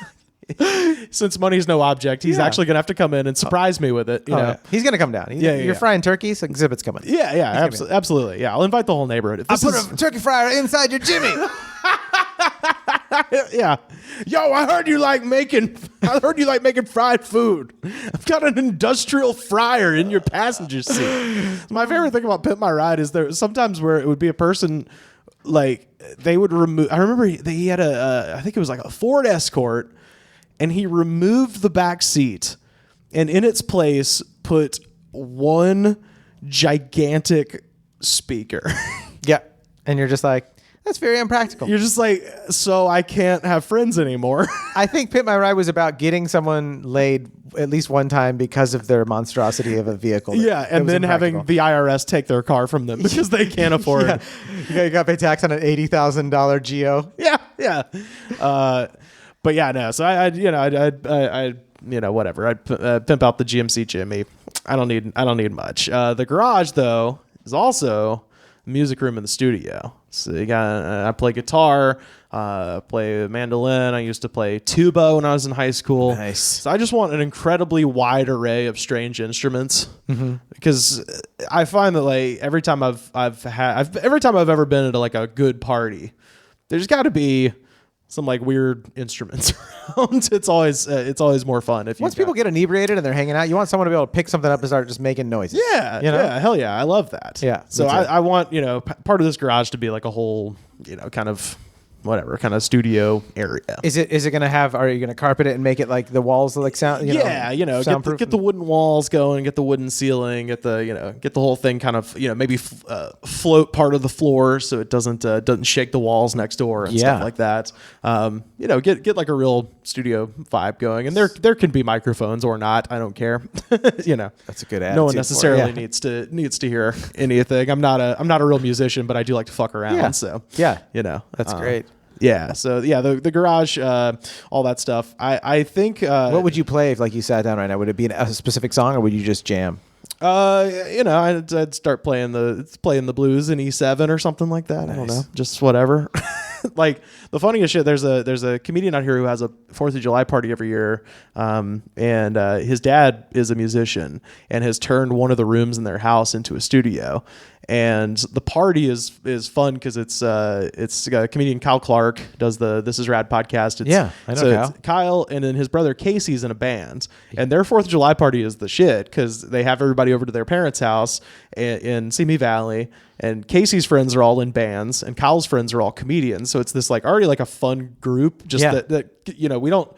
Since money's no object, he's actually gonna have to come in and surprise me with it. You know, yeah. He's gonna come down. You're frying turkeys. Exhibit's coming. Yeah, absolutely. Yeah, I'll invite the whole neighborhood. I'll put a turkey fryer inside your Jimmy. Yeah. Yo, I heard you like making fried food. I've got an industrial fryer in your passenger seat. My favorite thing about Pimp My Ride is there sometimes where it would be a person like they would remove. I remember he had I think it was like a Ford Escort. And he removed the back seat and in its place put one gigantic speaker. Yeah. And you're just like, that's very impractical. You're just like, so I can't have friends anymore. I think Pimp My Ride was about getting someone laid at least one time because of their monstrosity of a vehicle. Yeah, and then having the IRS take their car from them because they can't afford it. You got to pay tax on an $80,000 Geo. Yeah. But yeah, no. So I whatever. I'd pimp out the GMC Jimmy. I don't need much. The garage though is also a music room in the studio. So I play guitar, play mandolin. I used to play tuba when I was in high school. Nice. So I just want an incredibly wide array of strange instruments because I find that like every time I've ever been at like a good party, there's got to be some like weird instruments around. It's always more fun if Once people get inebriated and they're hanging out, you want someone to be able to pick something up and start just making noises. Yeah, you know? yeah, hell yeah, I love that. Yeah, so me too. I want part of this garage to be like a whole kind of whatever kind of studio area. Is it going to have? Are you going to carpet it and make it like the walls like sound? Get the wooden walls going, get the wooden ceiling, get the whole thing kind of maybe float part of the floor so it doesn't shake the walls next door and stuff like that. Get like a real studio vibe going, and there can be microphones or not. I don't care. That's a good attitude. No one necessarily needs to hear anything. I'm not a real musician, but I do like to fuck around. Yeah. So that's great. Yeah. So the garage, all that stuff. I think. What would you play if like you sat down right now? Would it be a specific song or would you just jam? I'd start playing the blues in E7 or something like that. Nice. I don't know, just whatever. Like the funniest shit. There's a comedian out here who has a 4th of July party every year, and his dad is a musician and has turned one of the rooms in their house into a studio. And the party is fun because it's comedian Kyle Clark does the This Is Rad podcast. I know Kyle. It's Kyle and then his brother Casey's in a band, and their 4th of July party is the shit because they have everybody over to their parents' house in Simi Valley, and Casey's friends are all in bands, and Kyle's friends are all comedians. So it's this like already like a fun group. Just that we don't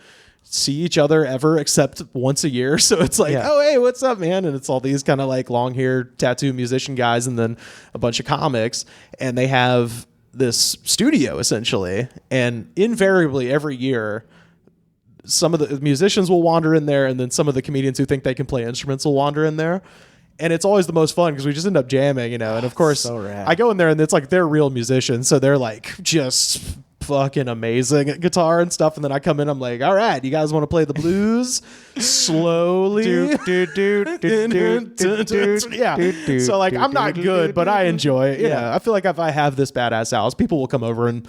see each other ever except once a year, so it's like oh hey, what's up, man? And it's all these kind of like long hair tattoo musician guys and then a bunch of comics, and they have this studio essentially, and invariably every year some of the musicians will wander in there, and then some of the comedians who think they can play instruments will wander in there. And it's always the most fun because we just end up jamming, and of course so rad. I go in there and it's like they're real musicians, so they're like just fucking amazing at guitar and stuff, and then I come in, I'm like, all right, you guys want to play the blues slowly? So like I'm not good, but I enjoy it. I feel like if I have this badass house, people will come over and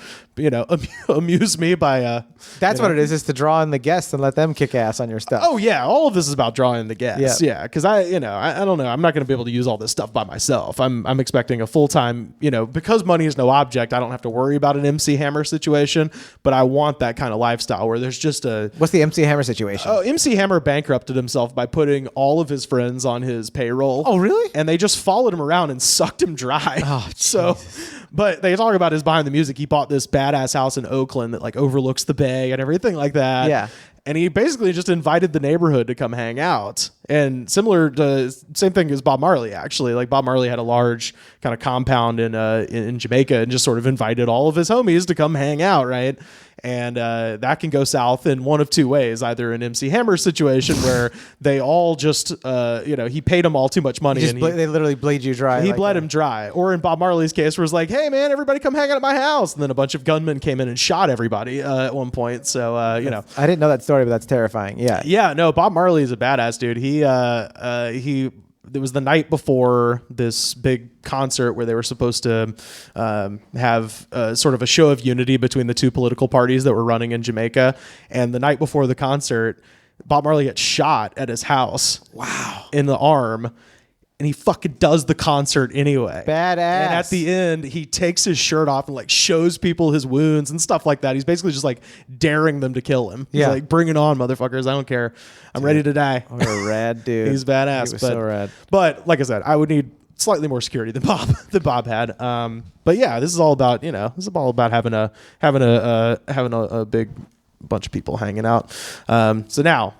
amuse me by That's what it is to draw in the guests and let them kick ass on your stuff. Oh yeah, all of this is about drawing the guests. Yeah, because I don't know, I'm not going to be able to use all this stuff by myself. I'm expecting a full-time, because money is no object, I don't have to worry about an MC Hammer situation, but I want that kind of lifestyle where there's just What's the MC Hammer situation? Oh, MC Hammer bankrupted himself by putting all of his friends on his payroll. Oh, really? And they just followed him around and sucked him dry. Oh, so, but they talk about his behind the music. He bought this badass house in Oakland that like overlooks the bay and everything like that. Yeah. And he basically just invited the neighborhood to come hang out. And similar to same thing as Bob Marley, actually. Like Bob Marley had a large kind of compound in Jamaica and just sort of invited all of his homies to come hang out, right? And that can go south in one of two ways: either an MC Hammer situation where they all just, he paid them all too much money, and they literally bleed you dry. He bled him dry. Or in Bob Marley's case, where it's like, "Hey man, everybody come hang out at my house," and then a bunch of gunmen came in and shot everybody at one point. So I didn't know that story, but that's terrifying. Yeah. Yeah. No, Bob Marley is a badass dude. It was the night before this big concert where they were supposed to have sort of a show of unity between the two political parties that were running in Jamaica. And the night before the concert, Bob Marley gets shot at his house. Wow. In the arm. And he fucking does the concert anyway. Badass. And at the end, he takes his shirt off and like shows people his wounds and stuff like that. He's basically just like daring them to kill him. He's like, bring it on, motherfuckers. I don't care. I'm ready to die. What a rad dude. He's badass. He was so rad. But like I said, I would need slightly more security than Bob had. But yeah, this is all about, having a big bunch of people hanging out. So now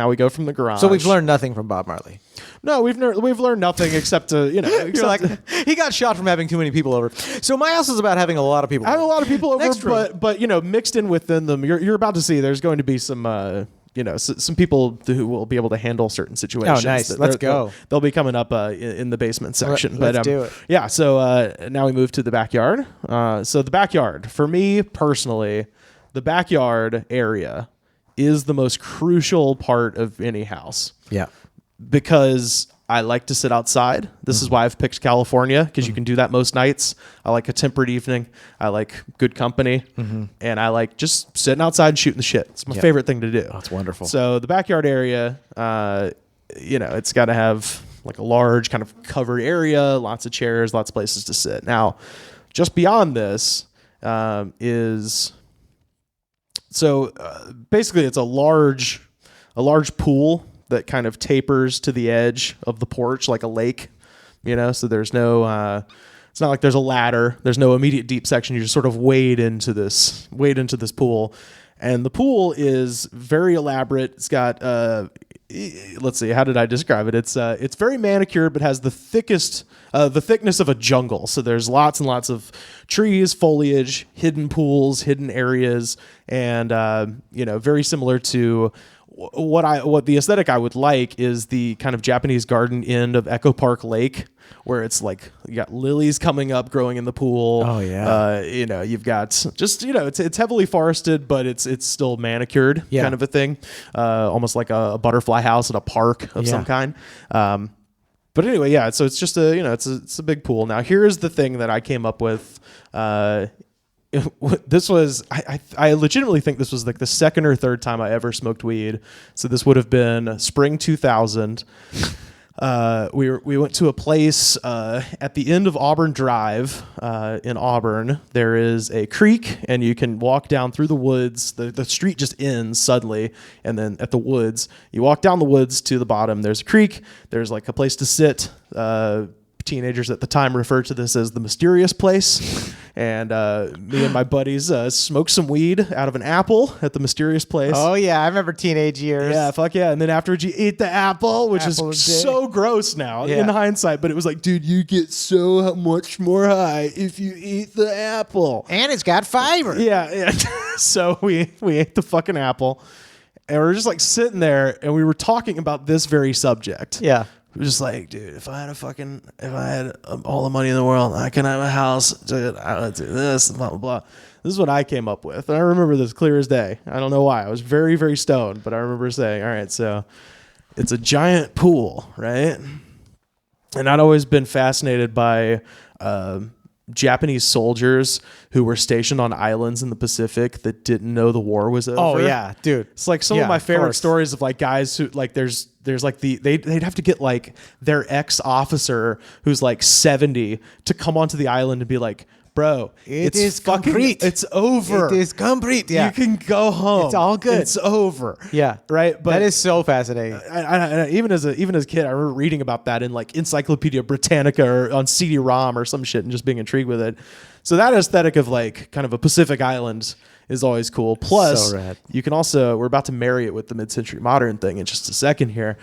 we go from the garage. So we've learned nothing from Bob Marley. No, we've learned nothing except to, You're like, he got shot from having too many people over. So my house is about having a lot of people. I have a lot of people over, but mixed in within them, you're about to see there's going to be some some people who will be able to handle certain situations. Oh, nice. Let's go. They'll be coming up in the basement section. Let's do it. Yeah. So now we move to the backyard. So the backyard, for me personally, the backyard area is the most crucial part of any house. Yeah. Because I like to sit outside. This is why I've picked California, because you can do that most nights. I like a temperate evening. I like good company. And I like just sitting outside and shooting the shit. It's my favorite thing to do. Oh, it's wonderful. So the backyard area, it's got to have like a large kind of covered area, lots of chairs, lots of places to sit. Now, just beyond this is So basically, it's a large pool that kind of tapers to the edge of the porch like a lake, So there's no. It's not like there's a ladder. There's no immediate deep section. You just sort of wade into this pool, and the pool is very elaborate. It's got let's see, how did I describe it? It's very manicured, but has the thickness of a jungle. So there's lots and lots of trees, foliage, hidden pools, hidden areas, and very similar to what the aesthetic I would like is the kind of Japanese garden end of Echo Park Lake, where it's like you got lilies coming up, growing in the pool. Oh yeah. You've got just it's heavily forested, but it's still manicured, kind of a thing, almost like a butterfly house at a park of some kind. But anyway, yeah. So it's just it's a big pool. Now here's the thing that I came up with. This was I legitimately think this was like the second or third time I ever smoked weed. So this would have been spring 2000. We went to a place at the end of Auburn Drive in Auburn. There is a creek, and you can walk down through the woods. The street just ends suddenly, and then at the woods, you walk down the woods to the bottom. There's a creek. There's like a place to sit. Teenagers at the time referred to this as the mysterious place. And me and my buddies smoked some weed out of an apple at the mysterious place. Oh yeah, I remember teenage years. Yeah, fuck yeah. And then afterwards you eat the apple, which is so gross now in hindsight. But it was like, dude, you get so much more high if you eat the apple. And it's got fiber. Yeah. So we ate the fucking apple. And we were just like sitting there, and we were talking about this very subject. Yeah. We're just like, dude, if I had all the money in the world, I can have a house, dude, I would do this, blah, blah, blah. This is what I came up with. And I remember this clear as day. I don't know why. I was very, very stoned, but I remember saying, all right, so it's a giant pool, right? And I'd always been fascinated by Japanese soldiers who were stationed on islands in the Pacific that didn't know the war was over. Oh yeah, dude. It's like some of my favorite stories of like guys who like there's like they'd have to get like their ex-officer who's like 70 to come onto the island and be like, bro, it's complete. It's over. It is complete. Yeah. You can go home. It's all good. It's over. Yeah. Right. But that is so fascinating. I even as a kid, I remember reading about that in like Encyclopedia Britannica or on CD-ROM or some shit and just being intrigued with it. So that aesthetic of like kind of a Pacific island is always cool. Plus, so rad. You can also, we're about to marry it with the mid-century modern thing in just a second here.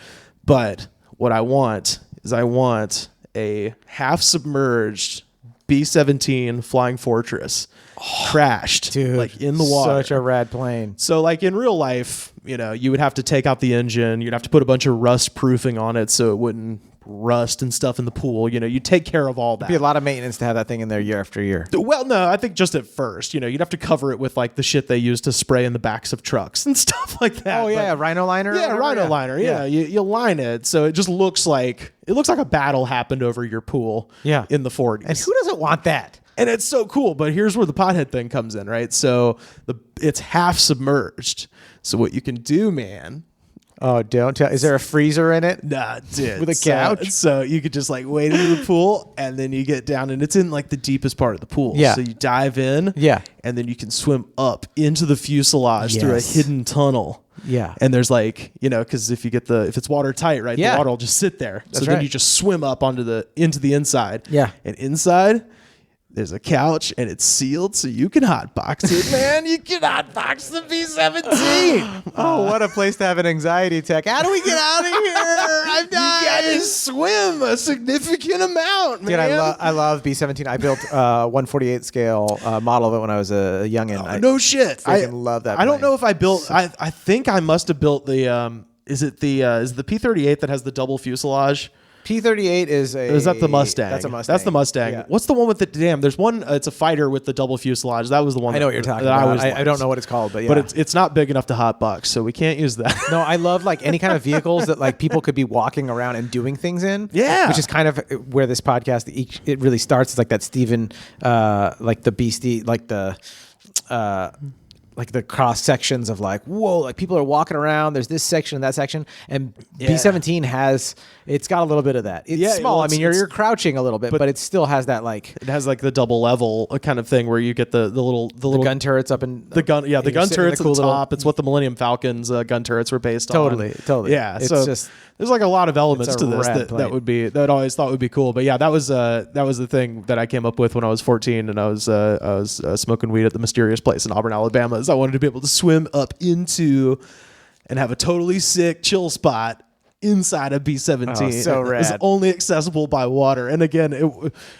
But what I want is a half-submerged B-17 Flying Fortress crashed, dude, like in the water. Such a rad plane. So like in real life, you would have to take out the engine. You'd have to put a bunch of rust proofing on it so it wouldn't rust and stuff in the pool. You take care of all that. It'd be a lot of maintenance to have that thing in there year after year. Well, no, I think just at first, you'd have to cover it with like the shit they use to spray in the backs of trucks and stuff like that. Oh yeah, rhino liner. Yeah, rhino liner. Yeah, you line it so it just looks like a battle happened over your pool. Yeah. In the 40s. And who doesn't want that? And it's so cool, but here's where the pothead thing comes in, right? So it's half submerged. So what you can do, man. Oh, don't tell. Is there a freezer in it? Nah, dude. With a couch? So you could just like wade into the pool and then you get down and it's in like the deepest part of the pool. Yeah. So you dive in. Yeah. And then you can swim up into the fuselage through a hidden tunnel. Yeah. And there's like, because if it's watertight, right? Yeah. The water will just sit there. That's then right. you just swim up into the inside. Yeah. And inside there's a couch and it's sealed so you can hotbox it, man. You can hotbox the B-17. Oh, what a place to have an anxiety attack. How do we get out of here? I'm dying. You gotta swim a significant amount, man. Dude, I love B-17. I built a 148 scale model of it when I was a youngin. No shit. I love that I don't plane. know if I built. I think I must have built the. Is the P-38 that has the double fuselage? P-38 is a... Or is that the Mustang? That's a Mustang. That's the Mustang. Yeah. What's the one with the... Damn, there's one... it's a fighter with the double fuselage. That was the one I know what you're talking about. I don't know what it's called, but yeah. But it's not big enough to hotbox, so we can't use that. No, I love like any kind of vehicles that like people could be walking around and doing things in. Yeah. Which is kind of where this podcast, it really starts. It's like that Steven, like the beastie, like the... like the cross sections of like, whoa, like people are walking around. There's this section and that section, and B-17 it's got a little bit of that. It's small. well, I mean, you're crouching a little bit, but it still has that like. It has like the double level kind of thing where you get the little gun turrets up in the gun turrets at the top. It's what the Millennium Falcon's gun turrets were based on. Totally. Yeah, it's so just there's like a lot of elements to this rad that I always thought would be cool. But yeah, that was the thing that I came up with when I was 14 and I was smoking weed at the mysterious place in Auburn, Alabama. Is I wanted to be able to swim up into and have a totally sick chill spot inside of B-17. Oh, so rad. It was only accessible by water. And again,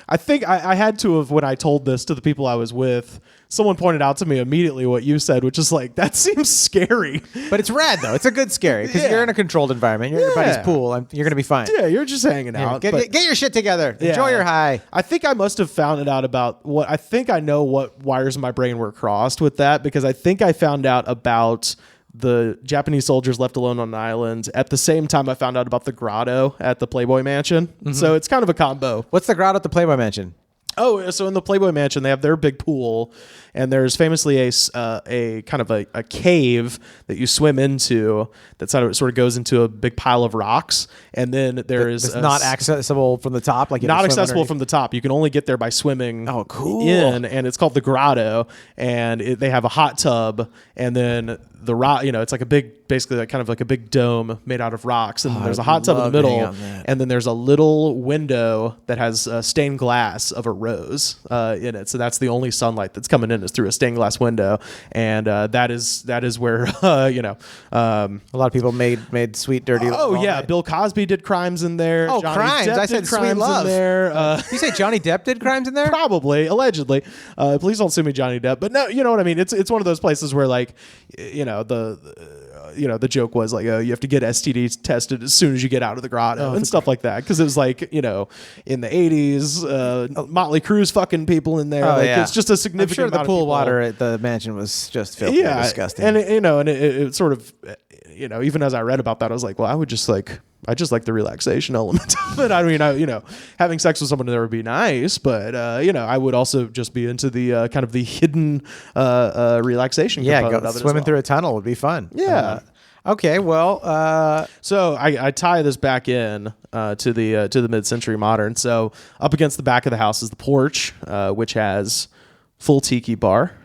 I think I had to have, when I told this to the people I was with, someone pointed out to me immediately what you said, which is like, that seems scary. But it's rad, though. It's a good scary because you're in a controlled environment. You're in your buddy's pool. You're going to be fine. Yeah, you're just hanging out. Get your shit together. Enjoy your high. I think I must have found it out about I think I know what wires in my brain were crossed with that, because I think I found out about the Japanese soldiers left alone on an island at the same time I found out about the grotto at the Playboy Mansion. Mm-hmm. So it's kind of a combo. What's the grotto at the Playboy Mansion? Oh, so in the Playboy Mansion, they have their big pool, and there's famously a kind of a cave that you swim into that sort of goes into a big pile of rocks, and then it's not accessible from the top. Like not accessible from the top. You can only get there by swimming. Oh, cool! In, and it's called the grotto, and they have a hot tub, and then the rock. It's like basically like kind of like a big dome made out of rocks, and there's a hot tub in the middle, and then there's a little window that has stained glass of a rose in it. So that's the only sunlight that's coming in is through a stained glass window, and that is where a lot of people made sweet dirty. Oh yeah, night. Bill Cosby did crimes in there. Oh, Johnny crimes! Depp I said crimes sweet love. In there. You say Johnny Depp did crimes in there? Probably, allegedly. Please don't sue me, Johnny Depp. But no, you know what I mean. It's one of those places where like, the joke was like, you have to get STD tested as soon as you get out of the grotto and stuff like that. Because it was like, in the 80s, Motley Crue's fucking people in there. It's just a significant I'm sure amount the pool of water at the mansion was just filthy and disgusting. And it sort of, even as I read about that, I was like, well, I just like the relaxation element of it. I mean, having sex with someone there would be nice, but I would also just be into the kind of the hidden component of it swimming through a tunnel would be fun. Yeah. Okay. Well, so I tie this back in to the mid-century modern. So up against the back of the house is the porch, which has full tiki bar.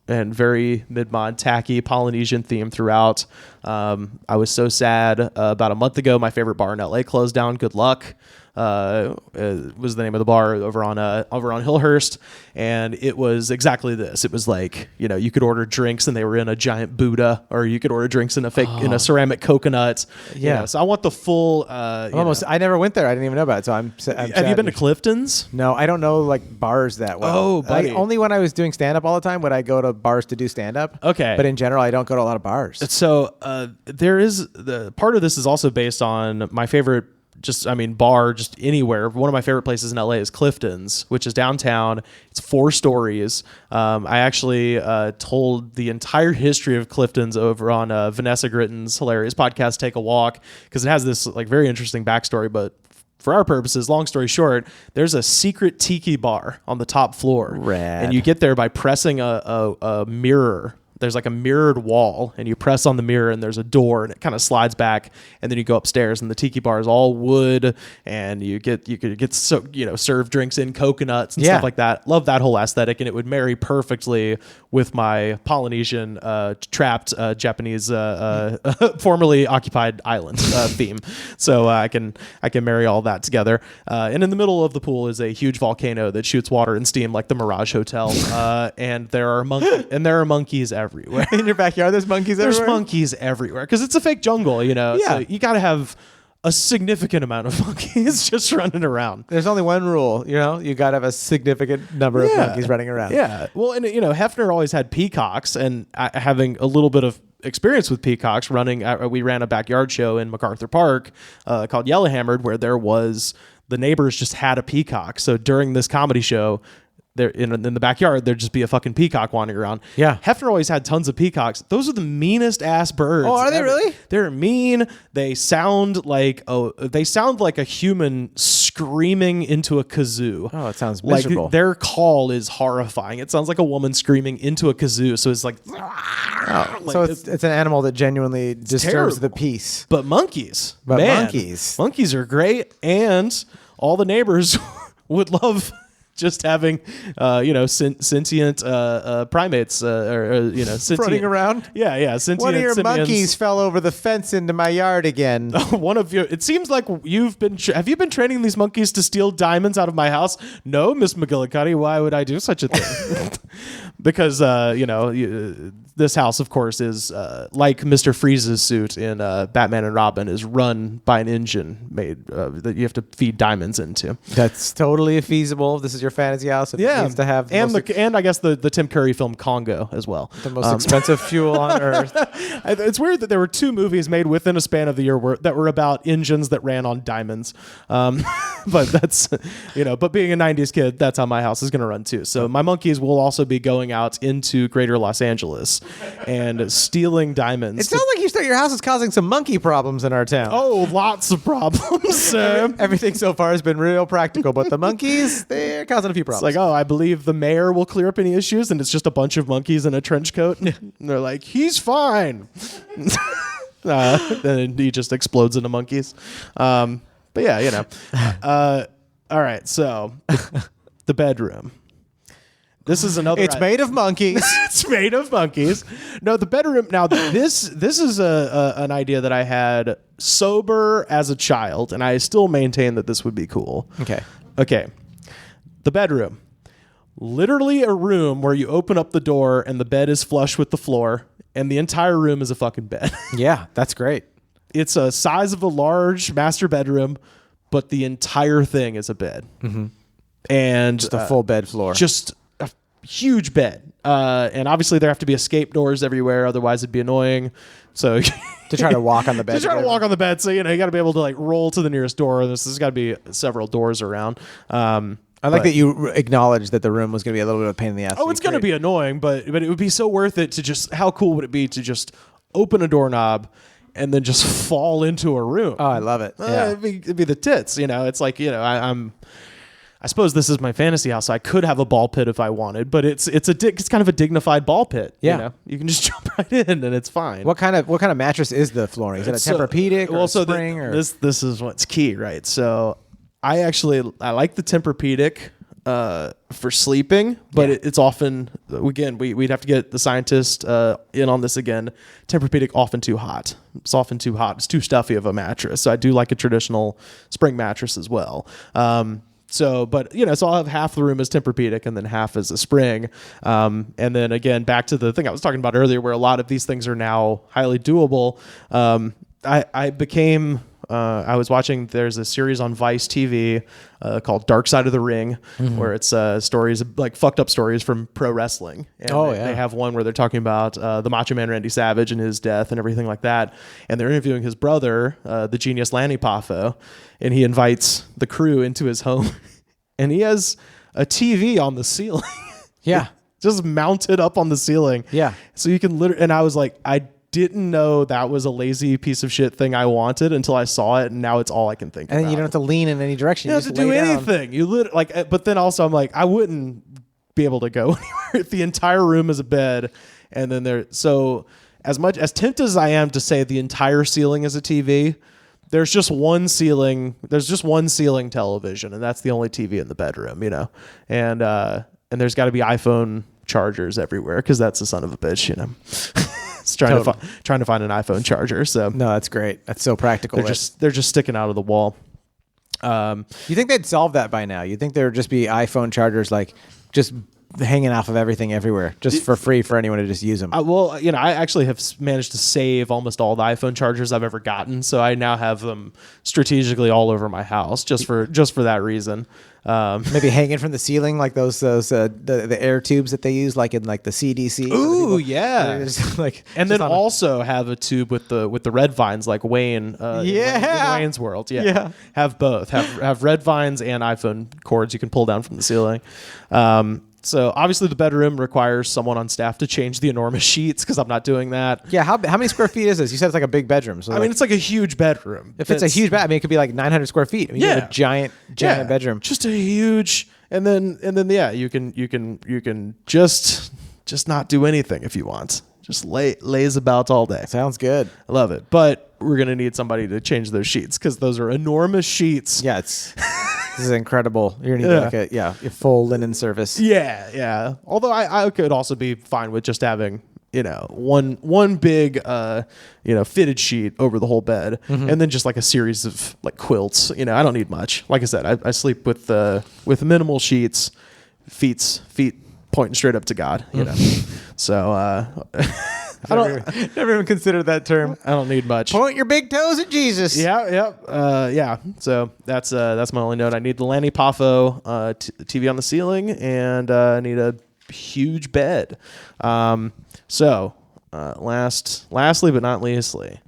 And very mid-mod, tacky Polynesian theme throughout. I was so sad. About a month ago, my favorite bar in LA closed down. Good luck. Was the name of the bar over on Hillhurst, and it was exactly this. It was like, you could order drinks and they were in a giant Buddha, or you could order drinks in a ceramic coconut. Yeah. So I want the full. I never went there. I didn't even know about it. So I'm Have you been to Clifton's? No, I don't know like bars that well. Oh, buddy. Only when I was doing stand up all the time would I go to bars to do stand up. Okay. But in general, I don't go to a lot of bars. So there is the part of this is also based on my favorite. Bar, just anywhere. One of my favorite places in LA is Clifton's, which is downtown. It's 4 stories. I actually told the entire history of Clifton's over on Vanessa Gritton's hilarious podcast, Take a Walk, because it has this like very interesting backstory. But for our purposes, long story short, there's a secret tiki bar on the top floor. Rad. And you get there by pressing a mirror. There's like a mirrored wall, and you press on the mirror, and there's a door, and it kind of slides back, and then you go upstairs, and the tiki bar is all wood, and you could get served drinks in coconuts and stuff like that. Love that whole aesthetic, and it would marry perfectly with my Polynesian trapped Japanese formerly occupied island theme. So I can marry all that together. And in the middle of the pool is a huge volcano that shoots water and steam like the Mirage Hotel, and there are monkeys everywhere. In your backyard, there's monkeys everywhere? There's monkeys everywhere because it's a fake jungle, Yeah. So you got to have a significant amount of monkeys just running around. There's only one rule, you got to have a significant number of monkeys running around. Yeah. Well, and Hefner always had peacocks, and having a little bit of experience with peacocks we ran a backyard show in MacArthur Park called Yellowhammered, where the neighbors just had a peacock. So during this comedy show, there in the backyard, there'd just be a fucking peacock wandering around. Yeah. Hefner always had tons of peacocks. Those are the meanest ass birds. Oh, are they ever. really? They're mean. They sound like a human screaming into a kazoo. Oh, it sounds like miserable. their call is horrifying. It sounds like a woman screaming into a kazoo. So it's like, so it's an animal that genuinely disturbs terrible. the peace. But monkeys, But man, monkeys are great, and all the neighbors would love just having, sentient primates, or sentient, running around. Yeah, sentient. One of your simians. monkeys fell over the fence into my yard again. One of you. It seems like you've been. Have you been training these monkeys to steal diamonds out of my house? No, Miss McGillicuddy. Why would I do such a thing? Because this house, of course, is like Mr. Freeze's suit in Batman and Robin, is run by an engine made that you have to feed diamonds into. That's totally feasible. This is your fantasy house. It needs to have and I guess the Tim Curry film Congo as well. The most expensive fuel on earth. It's weird that there were 2 movies made within a span of the year that were about engines that ran on diamonds. But that's, but being a 90s kid, that's how my house is going to run too. So my monkeys will also be going out into greater Los Angeles and stealing diamonds. It sounds like your house is causing some monkey problems in our town. Oh, lots of problems. Everything so far has been real practical, but the monkeys, they're causing a few problems. It's like, I believe the mayor will clear up any issues, and it's just a bunch of monkeys in a trench coat. And they're like, he's fine. Then he just explodes into monkeys. But yeah, all right, so the bedroom. This is another. It's made of monkeys. It's made of monkeys. No, the bedroom. Now, this is an idea that I had sober as a child, and I still maintain that this would be cool. Okay. The bedroom. Literally a room where you open up the door and the bed is flush with the floor, and the entire room is a fucking bed. Yeah, that's great. It's a size of a large master bedroom, but the entire thing is a bed. Mm-hmm. And Just a full bed floor. Just a huge bed. And obviously there have to be escape doors everywhere, otherwise it'd be annoying. So to try to walk on the bed. to try to walk on the bed. So, you got to be able to roll to the nearest door. There's got to be several doors around. I like that you acknowledged that the room was going to be a little bit of a pain in the ass. Oh, it's going to be annoying, but it would be so worth it to just, how cool would it be to just open a doorknob and then just fall into a room? Oh, I love it. Yeah. It'd be the tits, It's like, I suppose this is my fantasy house, so I could have a ball pit if I wanted, but it's kind of a dignified ball pit. Yeah. You can just jump right in and it's fine. What kind of mattress is the flooring? Is it a Tempur-Pedic or a spring? This is what's key, right? So I like the Tempur-Pedic for sleeping, but it's often, again, we'd have to get the scientist in on this again. Tempur-Pedic often too hot. It's often too hot. It's too stuffy of a mattress. So I do like a traditional spring mattress as well. So I'll have half the room as Tempur-Pedic and then half as a spring. And then again, back to the thing I was talking about earlier, where a lot of these things are now highly doable. I was watching, there's a series on Vice TV called Dark Side of the Ring, where it's stories, like fucked up stories from pro wrestling. And they have one where they're talking about the Macho Man Randy Savage and his death and everything like that. And they're interviewing his brother, the genius Lanny Poffo, and he invites the crew into his home. And he has a TV on the ceiling. Yeah. Just mounted up on the ceiling. Yeah. So you can literally, and I was like, I didn't know that was a lazy piece of shit thing I wanted until I saw it, and now it's all I can think about. And then you don't have to lean in any direction. You don't have to do anything. You but then also I'm like, I wouldn't be able to go anywhere if the entire room is a bed, and then so as much as tempted as I am to say the entire ceiling is a TV, there's just one ceiling. There's just one ceiling television, and that's the only TV in the bedroom, and there's got to be iPhone chargers everywhere because that's the son of a bitch, It's trying to find an iPhone charger. So no, that's great. That's so practical. They're just sticking out of the wall. You think they'd solve that by now? You think there would just be iPhone chargers just hanging off of everything everywhere, just for free for anyone to just use them? I actually have managed to save almost all the iPhone chargers I've ever gotten, so I now have them strategically all over my house just for that reason. Maybe hanging from the ceiling, like those the air tubes that they use, like in the CDC. Ooh, yeah. And then also have a tube with the red vines, like Wayne. In Wayne's World. Yeah. Have both. Have red vines and iPhone cords you can pull down from the ceiling. So obviously the bedroom requires someone on staff to change the enormous sheets because I'm not doing that. Yeah, how many square feet is this? You said it's like a big bedroom. So I mean, it's like a huge bedroom. if it's a huge bed, I mean, it could be like 900 square feet. I mean, you have a giant bedroom. Just a huge, and then yeah, you can just not do anything if you want. Just lays about all day. Sounds good. I love it. But we're going to need somebody to change those sheets because those are enormous sheets. Yeah, this is incredible. You're going to need a full linen service. Yeah. Although I could also be fine with just having, one big, fitted sheet over the whole bed, and then just like a series of like quilts. I don't need much. Like I said, I sleep with minimal sheets, feet pointing straight up to God. So Never even considered that term. I don't need much. Point your big toes at Jesus. Yeah. So that's my only note. I need the Lanny Poffo TV on the ceiling, and I need a huge bed. Lastly but not leastly,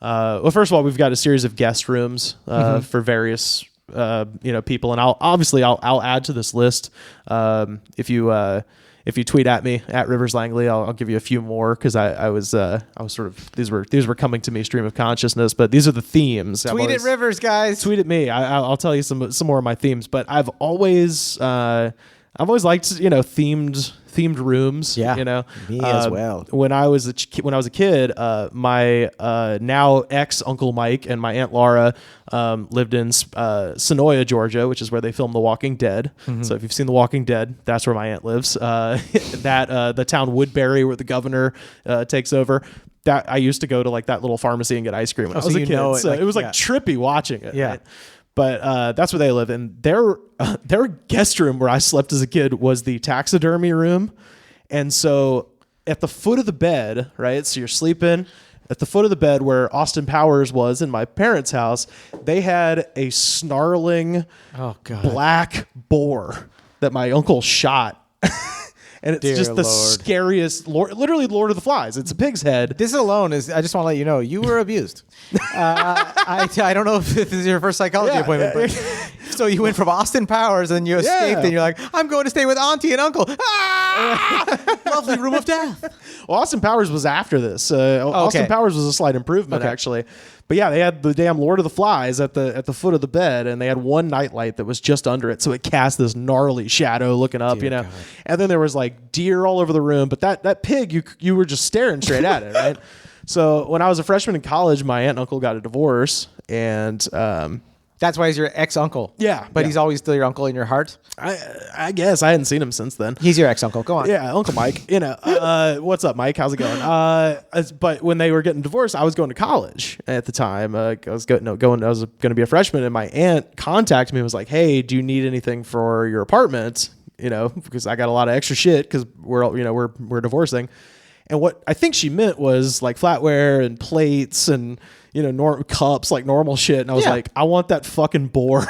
first of all, we've got a series of guest rooms for various people, and I'll add to this list if you tweet at me at Rivers Langley. I'll give you a few more because I was sort of these were coming to me stream of consciousness, but these are the themes. Tweet at Rivers, guys. Tweet at me. I'll tell you some more of my themes, but I've always liked themed rooms. Yeah, me as well. When I was a kid, my now ex Uncle Mike and my Aunt Laura lived in Sonoya, Georgia, which is where they filmed The Walking Dead. So if you've seen The Walking Dead, that's where my aunt lives. The town Woodbury, where the governor takes over. That I used to go to like that little pharmacy and get ice cream when I was a kid. It was like trippy watching it. Yeah. Right? But that's where they live. And their guest room where I slept as a kid was the taxidermy room. And so at the foot of the bed, right? So you're sleeping at the foot of the bed where Austin Powers was in my parents' house. They had a snarling black boar that my uncle shot. And it's just the scariest, literally Lord of the Flies. It's a pig's head. This alone is, I just want to let you know, you were abused. I don't know if this is your first psychology appointment, but so you went from Austin Powers and you escaped and you're like, I'm going to stay with Auntie and Uncle. Lovely room of death. Well, Austin Powers was after this. Austin Powers was a slight improvement, actually. But yeah, they had the damn Lord of the Flies at the foot of the bed, and they had one nightlight that was just under it, so it cast this gnarly shadow looking up, God. And then there was like deer all over the room, but that pig, you were just staring straight at it, right? So when I was a freshman in college, my aunt and uncle got a divorce, and that's why he's your ex-uncle. Yeah. But he's always still your uncle in your heart? I guess. I hadn't seen him since then. He's your ex-uncle. Go on. Yeah, Uncle Mike. What's up, Mike? How's it going? But when they were getting divorced, I was going to college at the time. I was going to be a freshman, and my aunt contacted me and was like, hey, do you need anything for your apartment? Because I got a lot of extra shit because we're divorcing. And what I think she meant was like flatware and plates and cups, like normal shit. And I was like, I want that fucking boar.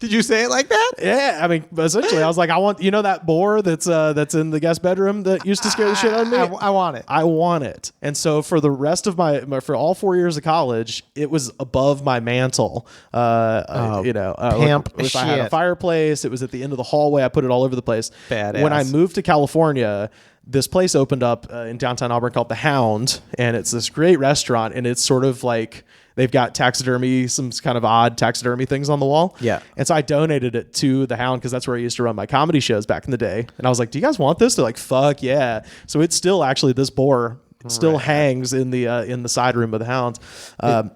Did you say it like that? Yeah, I mean, essentially, I was like, I want that boar that's in the guest bedroom that used to scare the shit out of me. I want it. I want it. And so for the rest of for all 4 years of college, it was above my mantle. Pimp if I had a fireplace, it was at the end of the hallway. I put it all over the place. Badass. When I moved to California, this place opened up in downtown Auburn called The Hound, and it's this great restaurant, and it's sort of like they've got taxidermy, some kind of odd taxidermy things on the wall. Yeah. And so I donated it to The Hound because that's where I used to run my comedy shows back in the day. And I was like, do you guys want this? They're like, fuck yeah. So it's still actually this boar still hangs in the side room of The Hound.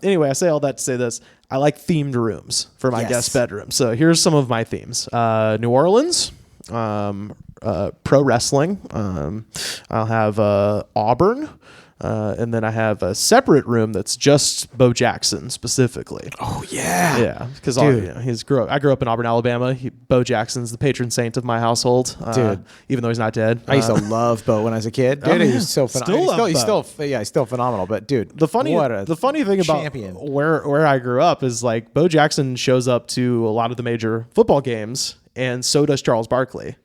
Anyway, I say all that to say this. I like themed rooms for my guest bedroom. So here's some of my themes. New Orleans, pro wrestling. I'll have Auburn. And then I have a separate room that's just Bo Jackson specifically. Oh yeah, yeah. Because I grew up in Auburn, Alabama. Bo Jackson's the patron saint of my household. Dude, even though he's not dead. I used to love Bo when I was a kid. Dude, he was so phenomenal. He's still phenomenal. But dude, the funny thing about where I grew up is like Bo Jackson shows up to a lot of the major football games, and so does Charles Barkley.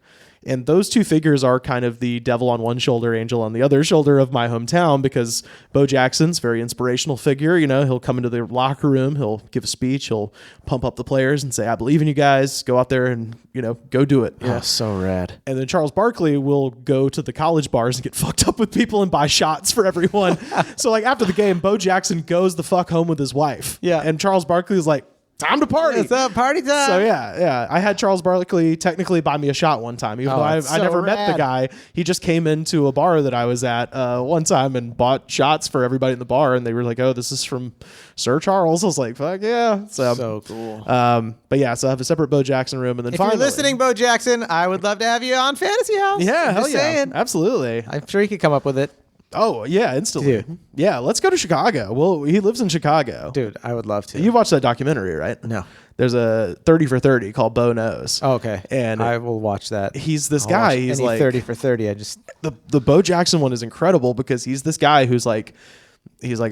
And those two figures are kind of the devil on one shoulder, angel on the other shoulder of my hometown, because Bo Jackson's a very inspirational figure. You know, he'll come into the locker room, he'll give a speech, he'll pump up the players and say, I believe in you guys, go out there and, you know, go do it. Oh, so rad. And then Charles Barkley will go to the college bars and get fucked up with people and buy shots for everyone. So like after the game, Bo Jackson goes the fuck home with his wife. Yeah. And Charles Barkley is like, time to party. It's up, party time. So yeah. I had Charles Barkley technically buy me a shot one time, even though I it's so never met the rad. guy. He just came into a bar that I was at one time and bought shots for everybody in the bar, and they were like, "Oh, this is from Sir Charles." I was like, "Fuck yeah!" So cool. But yeah, so I have a separate Bo Jackson room, and then If finally, you're listening, Bo Jackson, I would love to have you on Fantasy House. yeah, I'm hell just yeah, saying. absolutely. I'm sure he could come up with it. Oh yeah, instantly. Dude. Yeah, let's go to Chicago. Well, he lives in Chicago. Dude, I would love to. You watched that documentary, right? No. There's a 30 for 30 called Bo Knows. Oh, okay. And I will watch that. he's this I'll guy. watch He's any like 30 for 30. I just the Bo Jackson one is incredible because he's this guy who's like,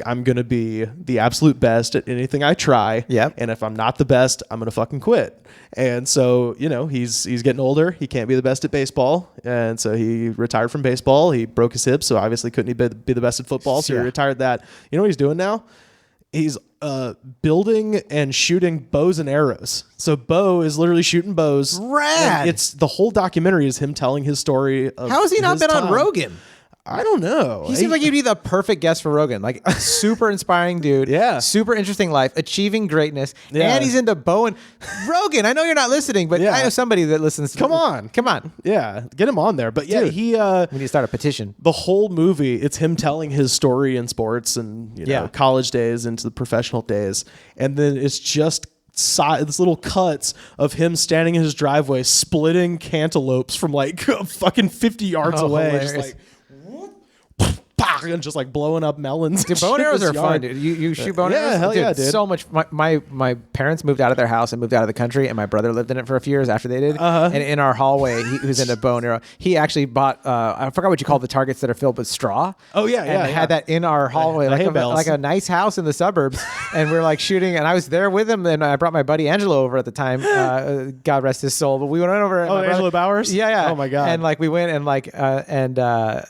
I'm gonna be the absolute best at anything I try. Yep. And if I'm not the best, I'm gonna fucking quit. And so, you know, he's getting older. He can't be the best at baseball, and so he retired from baseball. He broke his hip, so obviously couldn't he be the best at football. So Yeah. he retired that. You know what he's doing now? He's building and shooting bows and arrows. So Bo is literally shooting bows. Rad. And it's the whole documentary is him telling his story. Of How has he not his been on time. Rogan? I don't know. He seems like he'd be the perfect guest for Rogan. Like a super inspiring dude. Yeah. Super interesting life, achieving greatness. Yeah. And he's into Bowen. Rogan, I know you're not listening, but Yeah. I know somebody that listens. Come on. Come on. Yeah, get him on there. But yeah, Dude. he We need to start a petition. the whole movie, it's him telling his story in sports and Yeah. college days into the professional days, and then it's just this little cuts of him standing in his driveway splitting cantaloupes from like fucking 50 yards Oh, away, hilarious. just like. And just like blowing up melons. Dude, bow and arrows are fun, dude. You shoot bow and Yeah, arrows? hell yeah, dude. So much. My parents moved out of their house and moved out of the country, and my brother lived in it for a few years after they did. And in our hallway, he was into bow and arrow. He actually bought, I forgot what you call the targets that are filled with straw. Oh, yeah, and yeah, they yeah. had that in our hallway, The hay bales. like a nice house in the suburbs. And we were like shooting, and I was there with him, and I brought my buddy Angelo over at the time. God rest his soul. But we went over. and Oh, my brother- Angelo Bowers? Yeah. Oh, my God. And like we went and like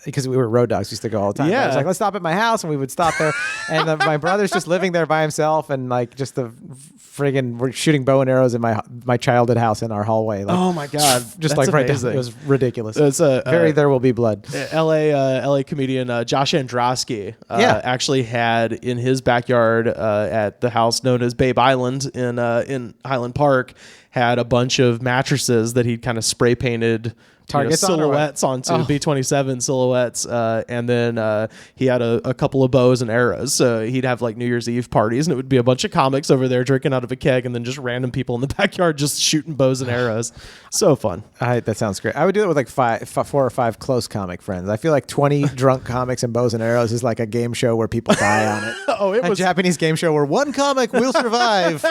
because we were road dogs, we used to go all the time. Yeah. I was like, let's stop at my house, and we would stop there. And my brother's just living there by himself, and like just the friggin' we're shooting bow and arrows in my childhood house in our hallway. Like, Oh my God. just That's like right down. amazing. It was ridiculous. It's a Very There Will Be Blood. LA comedian Josh Androsky Yeah. actually had in his backyard at the house known as Babe Island in Highland Park, had a bunch of mattresses that he'd kind of spray painted Targets on or what? silhouettes onto Oh. B-27 silhouettes, and then he had a couple of bows and arrows. So he'd have like New Year's Eve parties, and it would be a bunch of comics over there drinking out of a keg, and then just random people in the backyard just shooting bows and arrows. So fun. That sounds great. I would do it with like 4 or 5 close comic friends. I feel like 20 drunk comics and bows and arrows is like a game show where people die on it. Oh, it a was Japanese game show where one comic will survive.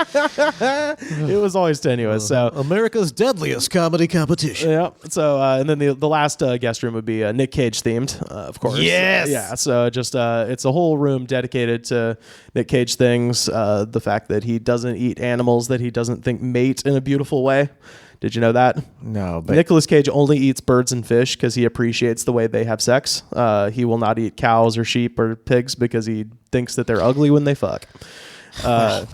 it was always tenuous. So America's deadliest comedy competition. yeah. So and then the last guest room would be Nick Cage themed, of course. Yes. Yeah. So just it's a whole room dedicated to Nick Cage things. The fact that he doesn't eat animals that he doesn't think mate in a beautiful way. Did you know that? No, but Nicolas Cage only eats birds and fish because he appreciates the way they have sex. He will not eat cows or sheep or pigs because he thinks that they're ugly when they fuck.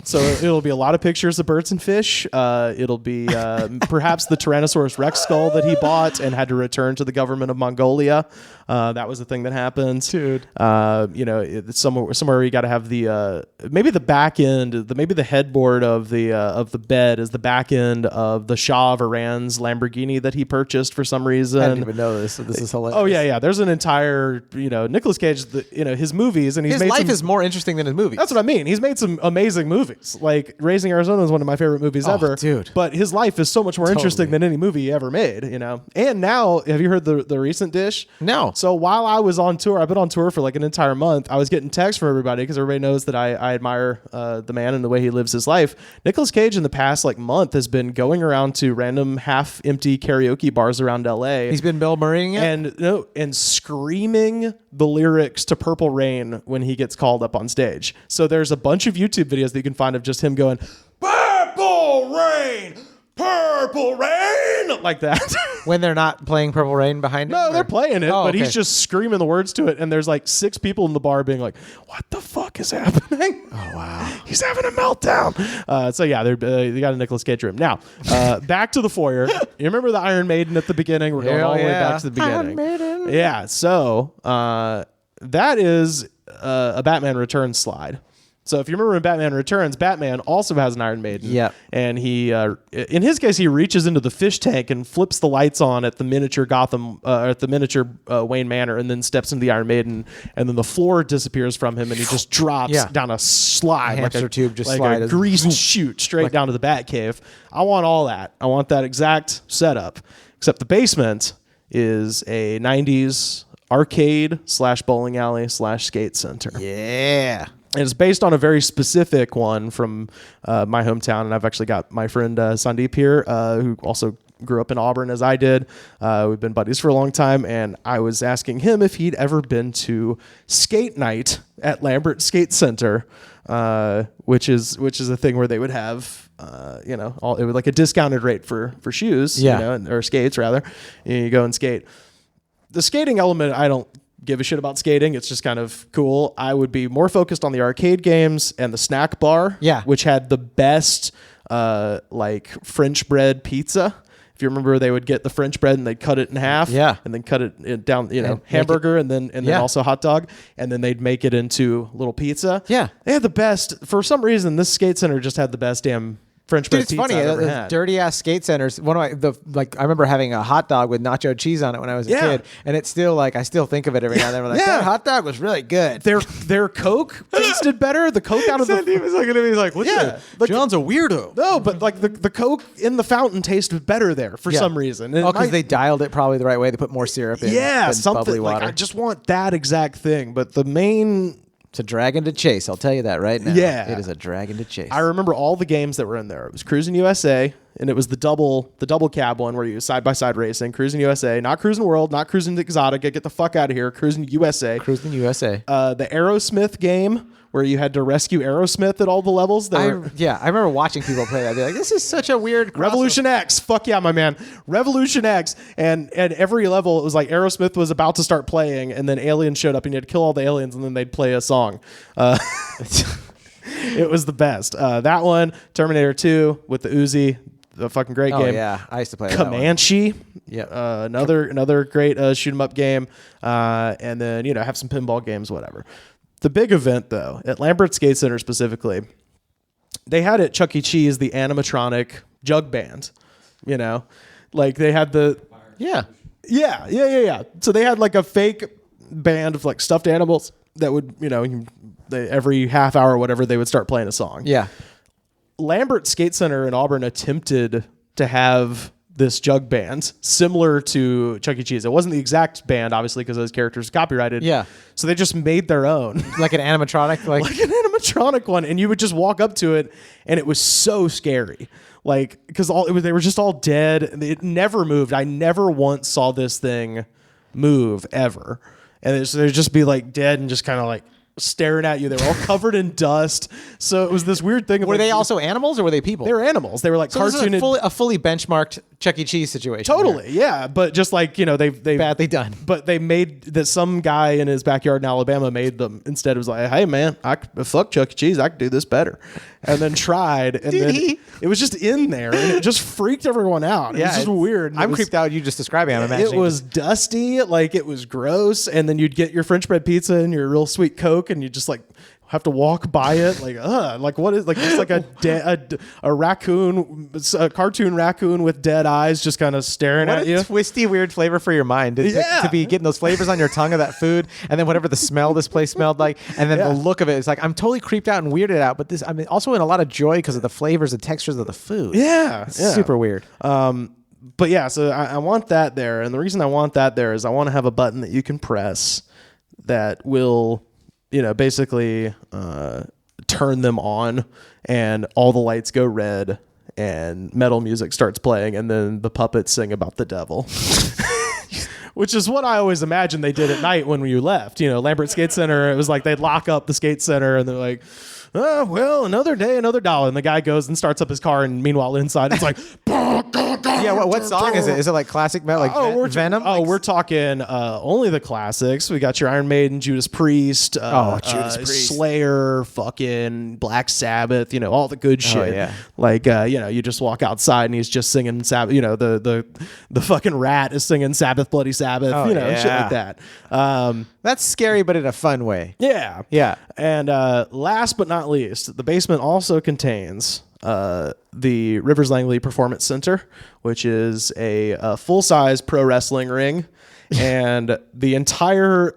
So it'll be a lot of pictures of birds and fish. It'll be perhaps the Tyrannosaurus Rex skull that he bought and had to return to the government of Mongolia. That was the thing that happened, Dude. It's somewhere you got to have the maybe the back end, maybe the headboard of the bed is the back end of the Shah of Iran's Lamborghini that he purchased for some reason. I didn't even know this. So this is hilarious. Oh yeah. There's an entire Nicolas Cage, his movies, and he's His made life some, is more interesting than his movies. that's what I mean. He's made some amazing movies. Like Raising Arizona is one of my favorite movies ever. dude. But his life is so much more interesting Totally. than any movie he ever made, And now, have you heard the recent dish? No. So while I was on tour, I've been on tour for like an entire month. I was getting texts from everybody because everybody knows that I admire the man and the way he lives his life. Nicolas Cage in the past like month has been going around to random half-empty karaoke bars around LA. He's been Bill Murraying it. And screaming the lyrics to Purple Rain when he gets called up on stage. So there's a bunch of YouTube videos that you can find of just him going, Purple Rain, Purple Rain, like that. When they're not playing Purple Rain behind him? No, they're playing it, Oh, but okay. he's just screaming the words to it, and there's like 6 people in the bar being like, "What the fuck is happening?" Oh, wow. He's having a meltdown. So yeah, they got a Nicolas Cage room. Now, back to the foyer. You remember the Iron Maiden at the beginning? We're going Hell all the way yeah. back to the beginning. Iron Maiden. Yeah. So that is a Batman Returns slide. So if you remember in Batman Returns, Batman also has an Iron Maiden. Yep. And he, in his case, he reaches into the fish tank and flips the lights on at the miniature Gotham, at the miniature Wayne Manor, and then steps into the Iron Maiden, and then the floor disappears from him, and he just drops Yeah. down a slide, Hamster tube just like slide a as- greased chute straight down to the Batcave. I want all that. I want that exact setup. Except the basement is a '90s arcade / bowling alley / skate center. Yeah. And it's based on a very specific one from my hometown. And I've actually got my friend Sandeep here, who also grew up in Auburn as I did. We've been buddies for a long time. And I was asking him if he'd ever been to skate night at Lambert Skate Center, which is a thing where they would have, it would like a discounted rate for shoes, Yeah. or skates rather. You go and skate. The skating element, I don't give a shit about skating. It's just kind of cool. I would be more focused on the arcade games and the snack bar, Yeah. which had the best like French bread pizza. If you remember, they would get the French bread and they'd cut it in half, Yeah. and then cut it down, make it- hamburger and then Yeah. also hot dog, and then they'd make it into little pizza. Yeah. They had the best. For some reason, this skate center just had the best damn French bread Dude, it's pizza funny. I've ever Those had. dirty ass skate centers. One of I remember having a hot dog with nacho cheese on it when I was a Yeah. kid, and it's still like I still think of it every now and then. I'm like, Yeah. that hot dog was really good. Their Coke tasted better. The Coke out of the He was looking at me. He's like, "What? Yeah, like- John's a weirdo." No, but like the Coke in the fountain tasted better there for Yeah. some reason. And Oh, it because might- they dialed it probably the right way. They put more syrup in. yeah, than something bubbly like water. I just want that exact thing. But the main, It's a dragon to chase. I'll tell you that right now. Yeah. It is a dragon to chase. I remember all the games that were in there. It was Cruising USA, and it was the double cab one where you side by side racing. Cruising USA, not Cruising World, not Cruising Exotica. Get the fuck out of here. Cruising USA. Cruising USA. The Aerosmith game where you had to rescue Aerosmith at all the levels. They were- I remember watching people play that. I'd be like, this is such a weird crossover. Revolution X, fuck yeah, my man. Revolution X, and at every level it was like Aerosmith was about to start playing, and then aliens showed up, and you had to kill all the aliens, and then they'd play a song. It was the best. That one, Terminator 2 with the Uzi, the fucking great Oh game. yeah, I used to play that one. Comanche, Yep. another great shoot 'em up game, and then have some pinball games, whatever. The big event though at Lambert Skate Center specifically, they had at Chuck E. Cheese the animatronic jug band. Like they had the Yeah. yeah. So they had like a fake band of like stuffed animals that would every half hour or whatever they would start playing a song. Yeah. Lambert Skate Center in Auburn attempted to have this jug band similar to Chuck E. Cheese. It wasn't the exact band, obviously, because those characters are copyrighted. Yeah. So they just made their own, Like an animatronic. Like like an animatronic one, and you would just walk up to it, and it was so scary. Like, because they were just all dead. It never moved. I never once saw this thing move ever, and they'd just be like dead and just kind of like staring at you. They were all covered in dust. So it was this weird thing. Of were like, they also animals or were they people? They were animals. They were like so this is cartoon. a fully benchmarked Chuck E. Cheese situation. Totally, here. yeah. But just like they Badly done. But they made that some guy in his backyard in Alabama made them instead. It was like, hey man, fuck Chuck E. Cheese. I could do this better, and then tried, and Did then he? it was just in there, and it just freaked everyone out. It was just weird. I'm creeped out. You just describing. I'm imagining. It was dusty, like it was gross, and then you'd get your French bread pizza and your real sweet Coke, and you just like have to walk by it, like what is like just like a raccoon, a cartoon raccoon with dead eyes, just kind of staring What at a you. twisty, weird flavor for your mind. To be getting those flavors on your tongue of that food, and then whatever the smell this place smelled like, and then the look of it. It's like I'm totally creeped out and weirded out. But this, I mean, also in a lot of joy because of the flavors and textures of the food. Yeah, It's super weird. But yeah, so I want that there, and the reason I want that there is I want to have a button that you can press that will, basically turn them on, and all the lights go red, and metal music starts playing, and then the puppets sing about the devil. Which is what I always imagined they did at night when you left. Lambert Skate Center, it was like they'd lock up the skate center, and they're like, oh, well, another day, another dollar. And the guy goes and starts up his car, and meanwhile inside it's like, boom, Yeah, what song is it? Is it like classic metal, like Venom? Oh, we're talking only the classics. We got your Iron Maiden, Judas Priest, Judas Priest, Slayer, fucking Black Sabbath. All the good shit. Yeah. Like you just walk outside and he's just singing Sabbath. The fucking Rat is singing Sabbath, Bloody Sabbath. Shit like that. That's scary, but in a fun way. Yeah, yeah. And last but not least, the basement also contains the Rivers Langley Performance Center, which is a full-size pro wrestling ring, and the entire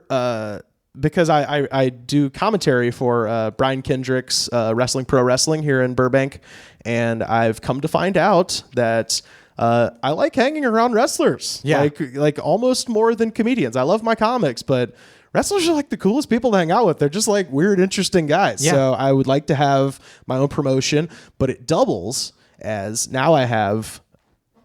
because I do commentary for Brian Kendrick's Wrestling Pro Wrestling here in Burbank, and I've come to find out that I like hanging around wrestlers, like almost more than comedians. I love my comics, but wrestlers are like the coolest people to hang out with. They're just like weird, interesting guys. Yeah. So I would like to have my own promotion, but it doubles as now I have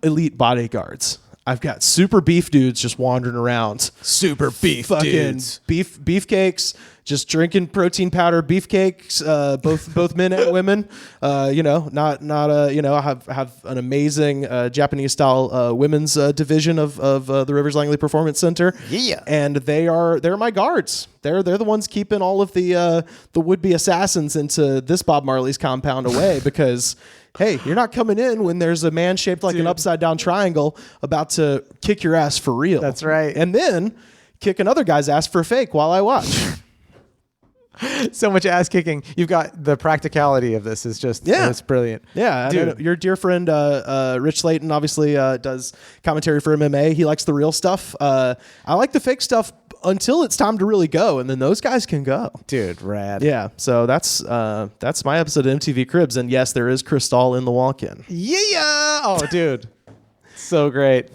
elite bodyguards. I've got super beef dudes just wandering around. Super beef fucking dudes. Beefcakes, just drinking protein powder beefcakes, both men and women. I have an amazing Japanese style women's division of the Rivers Langley Performance Center. Yeah. And they're my guards. They're the ones keeping all of the would-be assassins into this Bob Marley's compound away because hey, you're not coming in when there's a man shaped like an upside down triangle about to kick your ass for real. That's right. And then kick another guy's ass for fake while I watch. So much ass kicking. You've got the practicality of this is just, it's brilliant. Yeah. Dude. Your dear friend, Rich Slayton, obviously does commentary for MMA. He likes the real stuff. I like the fake stuff until it's time to really go. And then those guys can go. Dude, rad. Yeah. So that's my episode of MTV Cribs. And yes, there is Cristal in the walk-in. Yeah. Oh, dude. So great.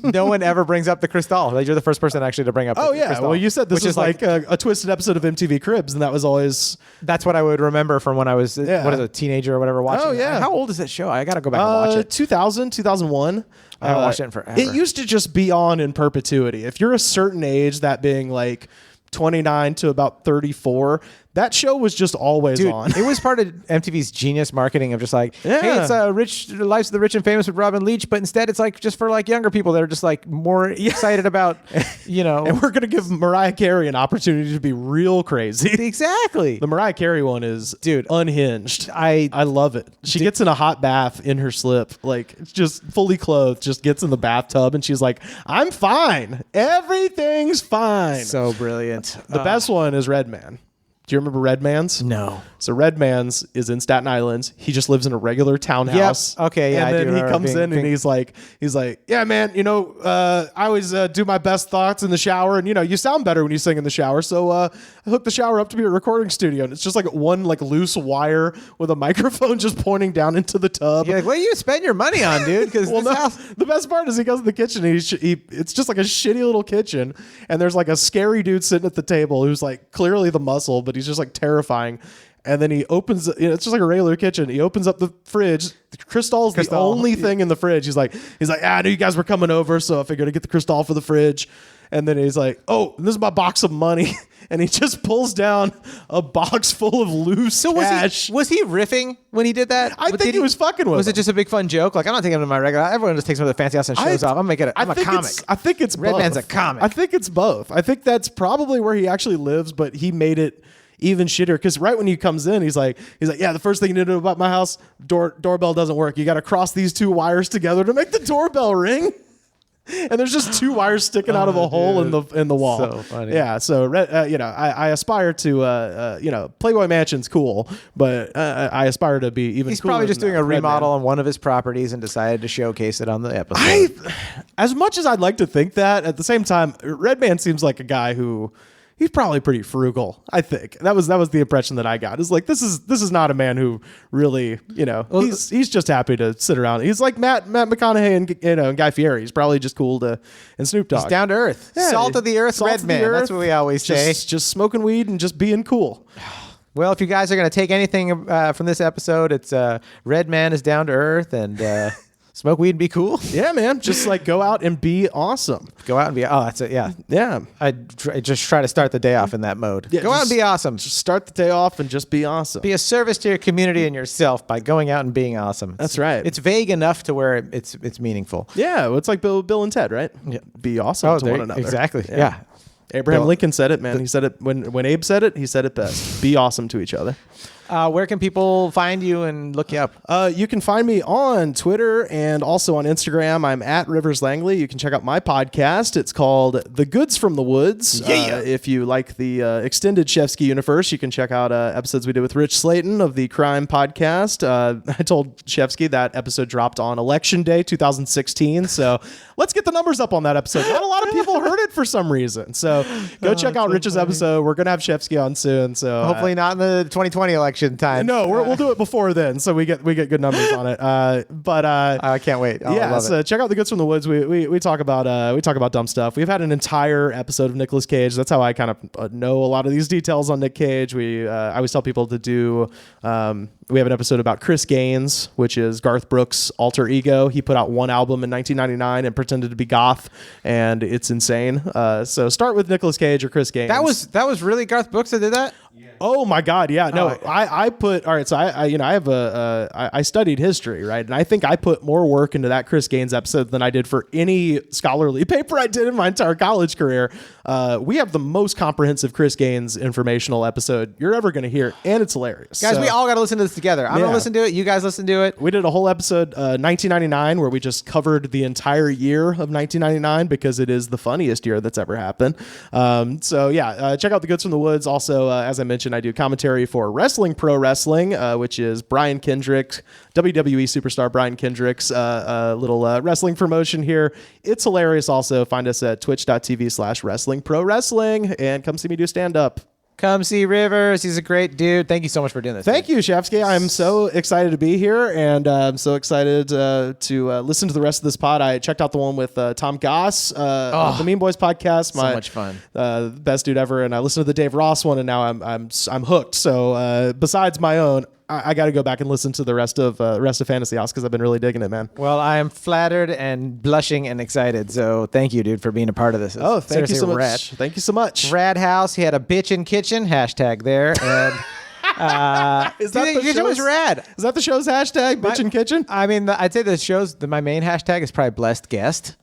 No one ever brings up the Cristal. Like, you're the first person actually to bring up the Cristal. Well, you said this was like a twisted episode of MTV Cribs, and that was always... That's what I would remember from when I was a teenager or whatever watching. Oh, yeah. How old is that show? I got to go back and watch it. 2001. I haven't watched it in forever. It used to just be on in perpetuity. If you're a certain age, that being like 29 to about 34, that show was just always on. It was part of MTV's genius marketing of just like, hey, it's Lives of the Rich and Famous with Robin Leach, but instead it's like just for like younger people that are just like more excited about, And we're gonna give Mariah Carey an opportunity to be real crazy. Exactly. The Mariah Carey one is, unhinged. I love it. She gets in a hot bath in her slip, like just fully clothed, just gets in the bathtub, and she's like, "I'm fine. Everything's fine." So brilliant. The best one is Redman. Do you remember Redman's? No. So Redman's is in Staten Island. He just lives in a regular townhouse. Yep. Okay. Yeah. And then he comes in and he's like, yeah, man, I always do my best thoughts in the shower, and you sound better when you sing in the shower. So I hooked the shower up to be a recording studio, and it's just like one like loose wire with a microphone just pointing down into the tub. You're like, what do you spend your money on, dude? Because the best part is he goes to the kitchen. And it's just like a shitty little kitchen, and there's like a scary dude sitting at the table who's like clearly the muscle, but he's just like terrifying. And then he opens, it's just like a regular kitchen. He opens up the fridge. The Cristal's the only thing in the fridge. He's like, I knew you guys were coming over, so I figured to get the Cristal for the fridge. And then he's like, oh, this is my box of money. And he just pulls down a box full of loose cash. Was he riffing when he did that? I think he was fucking with Was him. it just a big fun joke? Like, I'm not taking him to my regular. Everyone just takes him to the fancy house and shows off. I'm a comic. I think it's both. Redman's a comic. I think it's both. I think that's probably where he actually lives, but he made it even shittier because right when he comes in, he's like, yeah, the first thing you need to know about my house, doorbell doesn't work. You got to cross these two wires together to make the doorbell ring. And there's just two wires sticking out of a hole in the wall. So funny. Yeah. So I aspire to Playboy Mansion's cool, but I aspire to be even. He's cooler probably just than doing that. a remodel Redman. on one of his properties and decided to showcase it on the episode. As much as I'd like to think that, at the same time, Redman seems like a guy who. He's probably pretty frugal. I think that was the impression that I got. Is like this is not a man who really he's just happy to sit around. He's like Matt McConaughey and Guy Fieri. He's probably just cool to and Snoop Dogg. He's down to earth. Yeah, salt of the earth, Redman. That's what we always say. Just smoking weed and just being cool. Well, if you guys are going to take anything from this episode, it's Redman is down to earth and Smoke weed and be cool. Yeah, man. Just like go out and be awesome. Go out and be. Oh, that's it. Yeah. Yeah. I just try to start the day off in that mode. Yeah, Go out and just- be awesome. Just start the day off and just be awesome. Be a service to your community and yourself by going out and being awesome. That's right. It's vague enough to where it's meaningful. Yeah, well, it's like Bill and Ted, right? Yeah. Be awesome to there- one another. exactly. Yeah. Abraham Bill- Lincoln said it, man. He said it when Abe said it. He said it best. Be awesome to each other. Where can people find you and look you up? You can find me on Twitter and also on Instagram. I'm at Rivers Langley. You can check out my podcast. It's called The Goods from the Woods. Yeah. If you like the extended Shefsky universe, you can check out episodes we did with Rich Slayton of the Crime Podcast. I told Shefsky that episode dropped on Election Day 2016. So let's get the numbers up on that episode. Not a lot of people heard it for some reason. So go check out Rich's episode. We're going to have Shefsky on soon. So Hopefully not in the 2020 election time. no, we'll do it before then, so we get good numbers on it. I can't wait. I yeah, love so it. check out the Goods from the Woods. We talk about dumb stuff. We've had an entire episode of Nicolas Cage. That's how I kind of know a lot of these details on Nick Cage. I always tell people to do. We have an episode about Chris Gaines, which is Garth Brooks' alter ego. He put out one album in 1999 and pretended to be goth, and it's insane. So start with Nicolas Cage or Chris Gaines. That was really Garth Brooks that did that? Oh my God! Yeah, no, Oh. I put all right. So I studied history, right, and I think I put more work into that Chris Gaines episode than I did for any scholarly paper I did in my entire college career. We have the most comprehensive Chris Gaines informational episode you're ever going to hear, and it's hilarious. Guys, So, we all got to listen to this together. I'm going Yeah. to listen to it. You guys listen to it. we did a whole episode 1999 where we just covered the entire year of 1999 because it is the funniest year that's ever happened. Check out the Goods from the Woods. Also, as I mentioned, I do commentary for Wrestling Pro Wrestling, which is Brian Kendrick, WWE superstar Brian Kendrick's little wrestling promotion here. It's hilarious. Also, find us at twitch.tv/Wrestling Pro Wrestling and come see me do stand up. Come see Rivers. He's a great dude. Thank you so much for doing this. Thank you, Shefsky. I'm so excited to be here, and I'm so excited to listen to the rest of this pod. I checked out the one with Tom Goss, of the Mean Boys podcast. So much fun. Best dude ever. And I listened to the Dave Ross one, and now I'm hooked. So besides my own, I got to go back and listen to the rest of Fantasy House because I've been really digging it, man. Well, I am flattered and blushing and excited. So thank you, dude, for being a part of this. It's Oh, thank you so seriously much. Rad. Thank you so much. Rad House. He had a bitchin' kitchen hashtag there, and Is that the kitchen was show's- rad. Is that the show's hashtag, Bitch in Kitchen? I mean, I'd say my main hashtag is probably blessed guest.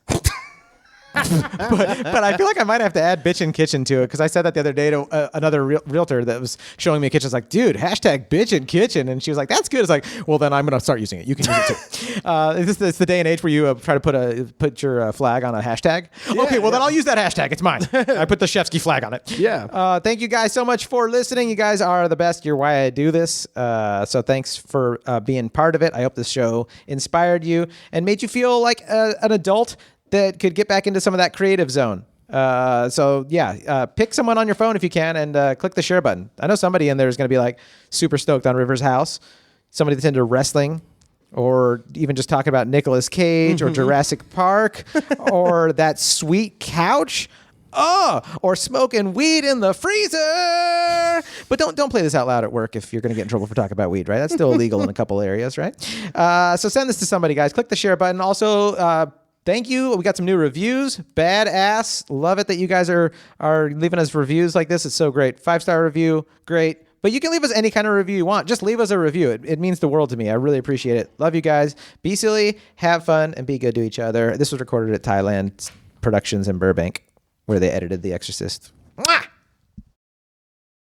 but I feel like I might have to add bitch in kitchen to it because I said that the other day to another realtor that was showing me a kitchen. I was like, dude, hashtag bitch in kitchen. And she was like, that's good. It's like, well, then I'm going to start using it. You can use it too. It's the day and age where you try to put your flag on a hashtag. Okay, well, then I'll use that hashtag. It's mine. I put the Shefsky flag on it. Yeah. Thank you guys so much for listening. You guys are the best. You're why I do this. So thanks for being part of it. I hope this show inspired you and made you feel like an adult that could get back into some of that creative zone. Pick someone on your phone if you can and click the share button. I know somebody in there is going to be like super stoked on Rivers House. Somebody that's into wrestling or even just talking about Nicolas Cage or Jurassic Park or that sweet couch. Or smoking weed in the freezer. But don't play this out loud at work if you're going to get in trouble for talking about weed, right? That's still illegal in a couple areas, right? So send this to somebody, guys. Click the share button. Also, thank you. We got some new reviews. Badass. Love it that you guys are leaving us reviews like this. It's so great. 5-star review. Great. But you can leave us any kind of review you want. Just leave us a review. It means the world to me. I really appreciate it. Love you guys. Be silly, have fun, and be good to each other. This was recorded at Tigheland Productions in Burbank, where they edited The Exorcist.